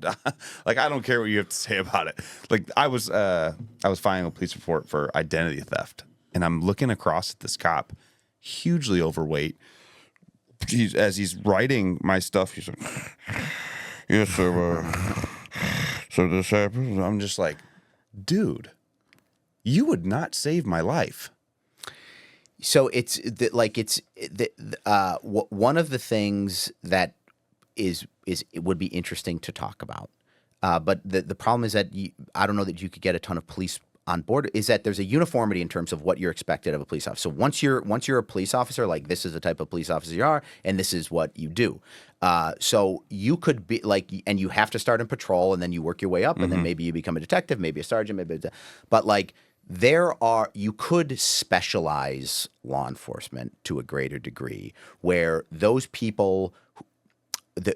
I don't care what you have to say about it. Like, I was filing a police report for identity theft, and I'm looking across at this cop, hugely overweight. As he's writing my stuff, he's like, "Yes, sir. So this happened." I'm just like, dude, you would not save my life.
So one of the things that it would be interesting to talk about, but the problem is that I don't know that you could get a ton of police on board. Is that there's a uniformity in terms of what you're expected of a police officer. So once you're a police officer, like, this is the type of police officer you are, and this is what you do. So you could be like, and you have to start in patrol, and then you work your way up, and then maybe you become a detective, maybe a sergeant, but like, you could specialize law enforcement to a greater degree where those people,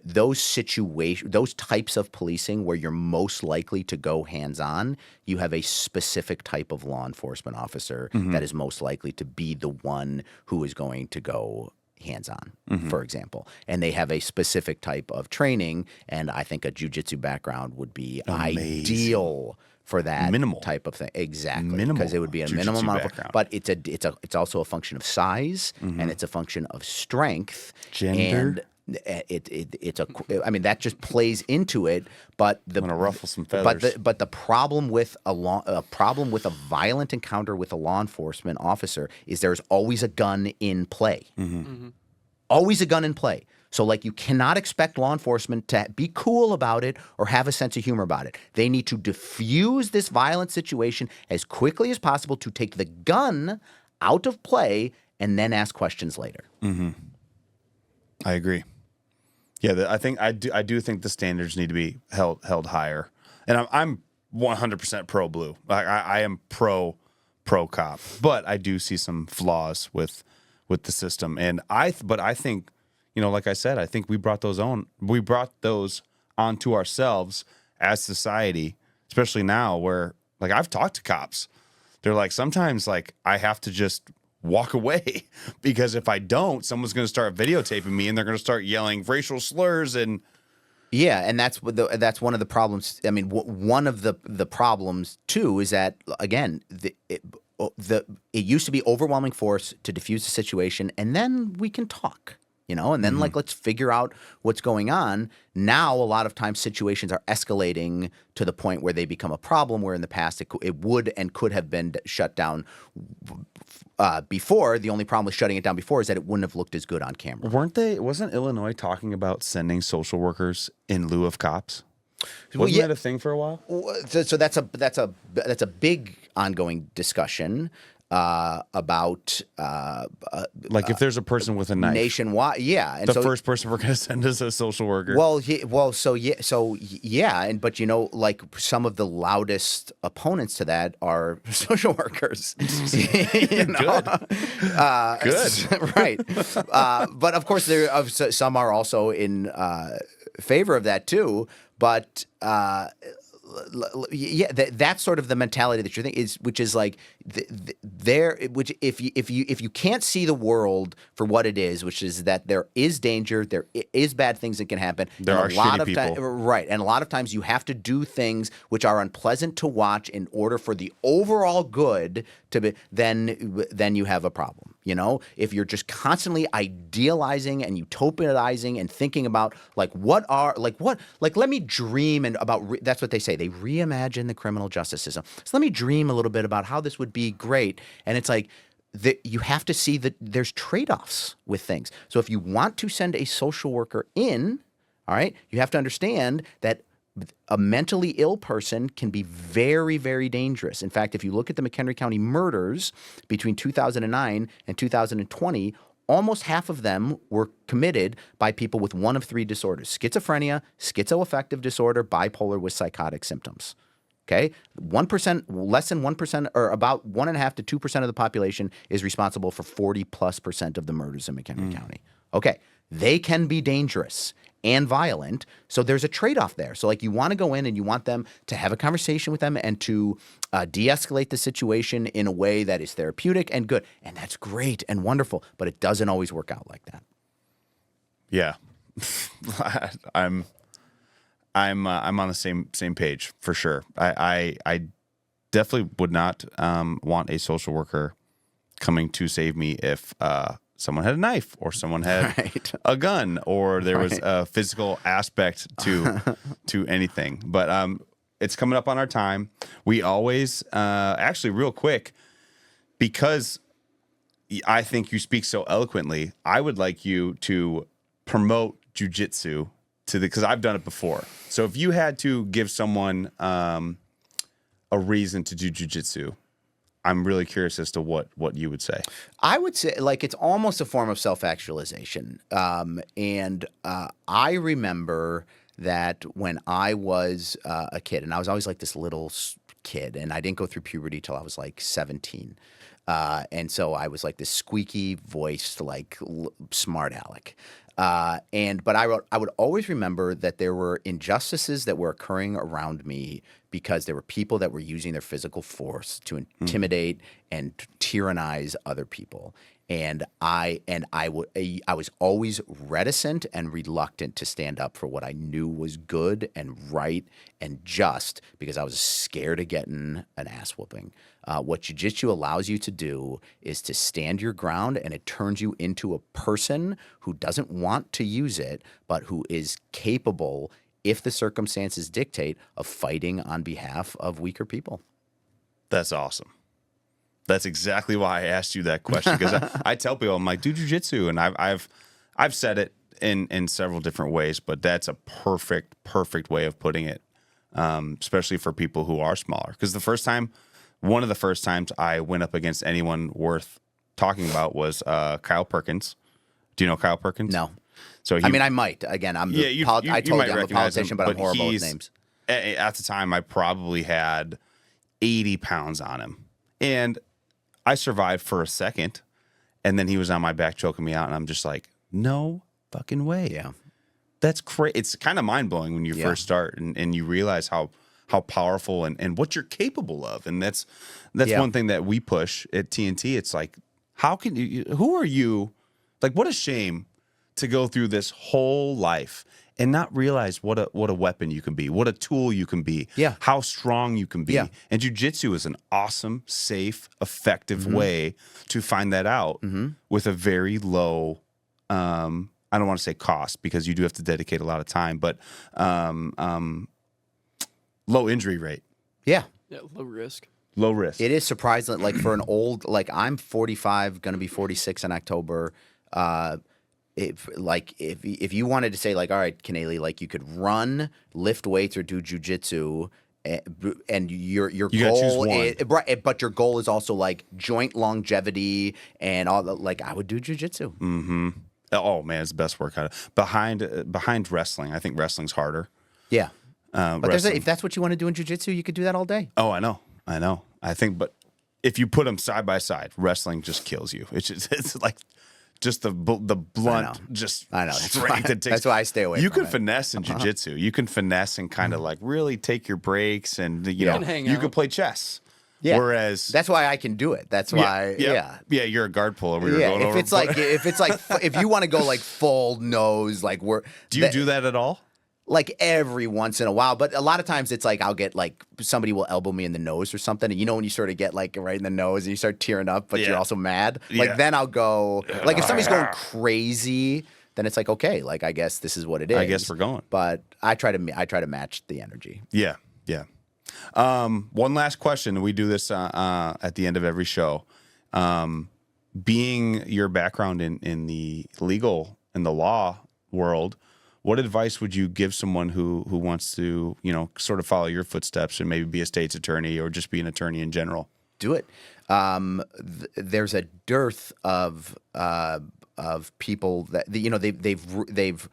those types of policing where you're most likely to go hands-on, you have a specific type of law enforcement officer that is most likely to be the one who is going to go hands-on, for example. And they have a specific type of training, and I think a jiu-jitsu background would be ideal for that type of thing. Exactly. Because it would be a minimum amount of, but it's also a function of size, and it's a function of strength,
gender.
And I mean, that just plays into it. But
I'm gonna ruffle some feathers.
But the problem with a violent encounter with a law enforcement officer is there's always a gun in play. Always a gun in play. So, like, you cannot expect law enforcement to be cool about it or have a sense of humor about it. They need to diffuse this violent situation as quickly as possible to take the gun out of play and then ask questions later.
I agree. Yeah, I do think the standards need to be held higher, and I'm 100% pro blue. I am pro cop, but I do see some flaws with the system, and I think, like I said, I think we brought those onto ourselves as society, especially now where, like, I've talked to cops. They're like, sometimes, like, I have to just walk away because if I don't, someone's going to start videotaping me and they're going to start yelling racial slurs and.
Yeah, and that's one of the problems. I mean, one of the problems too is that again, it used to be overwhelming force to diffuse the situation, and then we can talk, and then let's figure out what's going on. Now, a lot of times situations are escalating to the point where they become a problem. Where in the past it would and could have been shut down before. The only problem with shutting it down before is that it wouldn't have looked as good on camera.
Wasn't Illinois talking about sending social workers in lieu of cops?
Well,
Wasn't that a thing for a while?
So that's a big ongoing discussion about
like if there's a person with a knife
nationwide. Yeah, and
the first person we're going to send is a social worker.
But like some of the loudest opponents to that are social workers.
Good. Good.
Right. But of course, some are also in favor of that too. But that's sort of the mentality that you're thinking which is like which if you can't see the world for what it is, which is that there is danger, there is bad things that can happen.
There are shitty people,
right? And a lot of times you have to do things which are unpleasant to watch in order for the overall good to be. Then you have a problem. If you're just constantly idealizing and utopizing and thinking about let me dream and about that's what they say. They reimagine the criminal justice system. So let me dream a little bit about how this would be great. And it's like you have to see that there's trade-offs with things. So if you want to send a social worker in, all right, you have to understand that a mentally ill person can be very, very dangerous. In fact, if you look at the McHenry County murders between 2009 and 2020, almost half of them were committed by people with one of three disorders: schizophrenia, schizoaffective disorder, bipolar with psychotic symptoms. Okay? 1%, less than 1%, or about 1.5% to 2% of the population is responsible for 40+% of the murders in McHenry County. Okay. They can be dangerous and violent. So there's a trade-off there. So you want to go in and you want them to have a conversation with them and to de-escalate the situation in a way that is therapeutic and good. And that's great and wonderful, but it doesn't always work out like that.
Yeah. I'm on the same page for sure. I definitely would not want a social worker coming to save me if someone had a knife or someone had a gun or there was a physical aspect to anything. But it's coming up on our time. We always actually real quick, because I think you speak so eloquently, I would like you to promote jiu-jitsu because I've done it before. So if you had to give someone a reason to do jiu-jitsu, I'm really curious as to what you would say.
I would say it's almost a form of self-actualization. And I remember that when I was a kid, and I was always like this little kid, and I didn't go through puberty till I was 17. And so I was like this squeaky voiced, smart aleck. But I would always remember that there were injustices that were occurring around me because there were people that were using their physical force to intimidate and tyrannize other people. And I was always reticent and reluctant to stand up for what I knew was good and right and just because I was scared of getting an ass whooping. What jiu-jitsu allows you to do is to stand your ground, and it turns you into a person who doesn't want to use it, but who is capable, if the circumstances dictate, of fighting on behalf of weaker people.
That's awesome. That's exactly why I asked you that question, because I tell people, I'm like, do jiu-jitsu, and I've said it in several different ways, but that's a perfect way of putting it, especially for people who are smaller. Because one of the first times I went up against anyone worth talking about was Kyle Perkins. Do you know Kyle Perkins?
No.
So
I might. Again, I told you I'm a politician, but I'm horrible with names.
At the time, I probably had 80 pounds on him. And I survived for a second, and then he was on my back choking me out, and I'm just like, no fucking way.
Yeah.
That's crazy. It's kind of mind-blowing when you first start, and you realize how powerful and what you're capable of. And that's one thing that we push at TNT. It's like, How can you? Who are you? Like, what a shame to go through this whole life and not realize what a weapon you can be, what a tool you can be,
Yeah.
how strong you can be.
Yeah.
And jiu-jitsu is an awesome, safe, effective way to find that out with a very low, I don't want to say cost because you do have to dedicate a lot of time, but low injury rate,
Yeah, low risk.
low risk.
It is surprising, like for an old, like I'm 45, gonna be 46 in October. If you wanted to say like, all right, Keneally, like you could run, lift weights, or do jujitsu, and your
You gotta choose
goal
one.
is right, but your goal is also like joint longevity and all that. Like I would do jujitsu.
Oh man, it's the best workout behind wrestling. I think wrestling's harder.
Yeah, but
Wrestling.
if that's what you want to do in jujitsu, you could do that all day.
Oh, I know. I think, but if you put them side by side, wrestling just kills you. It's like just the blunt, just
I know.
strength it takes.
That's why I stay away
You
from
can
it.
finesse in jiu-jitsu. You can finesse and kind of like really take your breaks, and you know
can hang
you
out.
can play chess.
Yeah.
Whereas
That's why I can do it. That's why. Yeah.
You're a guard puller. Where you're
Yeah,
going
if
over.
it's like if you want to go like full nose, like
do you do that at all?
like every once in a while, but a lot of times it's like I'll get like somebody will elbow me in the nose or something, and you know when you sort of get like right in the nose and you start tearing up, but
Yeah.
you're also mad.
Yeah.
Like then I'll go like if somebody's going crazy, then it's like okay, like I guess this is what it is.
I guess we're going.
But I try to match the energy.
Yeah. One last question. We do this at the end of every show. Being your background in the legal and the law world, what advice would you give someone who wants to, you know, sort of follow your footsteps and maybe be a state's attorney or just be an attorney in general?
Do it. There's a dearth of people that you know they've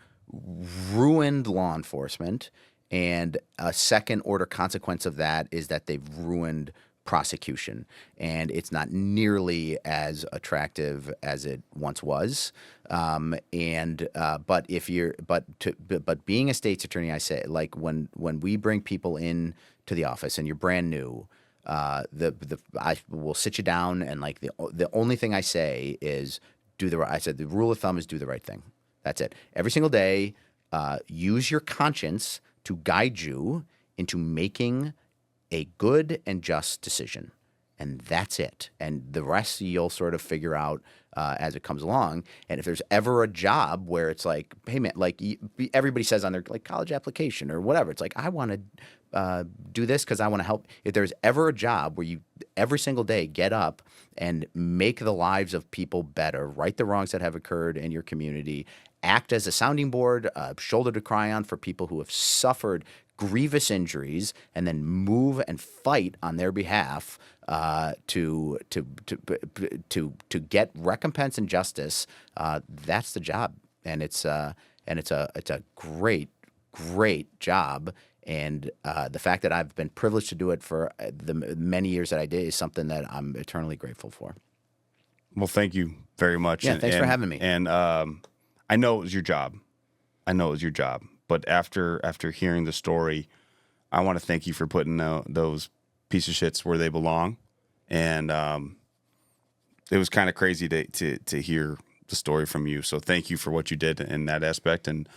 ruined law enforcement, and a second order consequence of that is that they've ruined prosecution, and it's not nearly as attractive as it once was. But being a state's attorney, I say like when we bring people in to the office and you're brand new. I will sit you down and like the only thing I say is I said the rule of thumb is do the right thing. That's it. Every single day, use your conscience to guide you into making a good and just decision. And that's it. And the rest you'll sort of figure out as it comes along. And if there's ever a job where it's like, hey man, like everybody says on their like college application or whatever, it's like I want to do this because I want to help. If there's ever a job where you every single day get up and make the lives of people better, right the wrongs that have occurred in your community, act as a sounding board, a shoulder to cry on for people who have suffered grievous injuries, and then move and fight on their behalf to get recompense and justice. That's the job, and it's a great job. And the fact that I've been privileged to do it for the many years that I did is something that I'm eternally grateful for.
Well, thank you very much.
Yeah, thanks for having me.
And I know it was your job. But after hearing the story, I want to thank you for putting those piece of shits where they belong. And it was kind of crazy to hear the story from you. So thank you for what you did in that aspect. And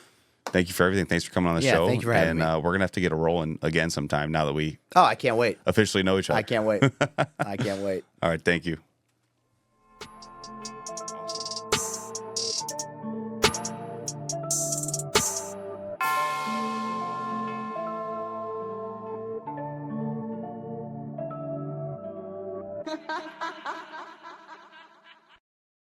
thank you for everything. Thanks for coming on the show.
Thank you for having me.
We're going to have to get a rolling again sometime now that we
Oh, I can't wait.
officially know each other.
I can't wait. I can't wait.
All right. Thank you.
Ha ha ha ha!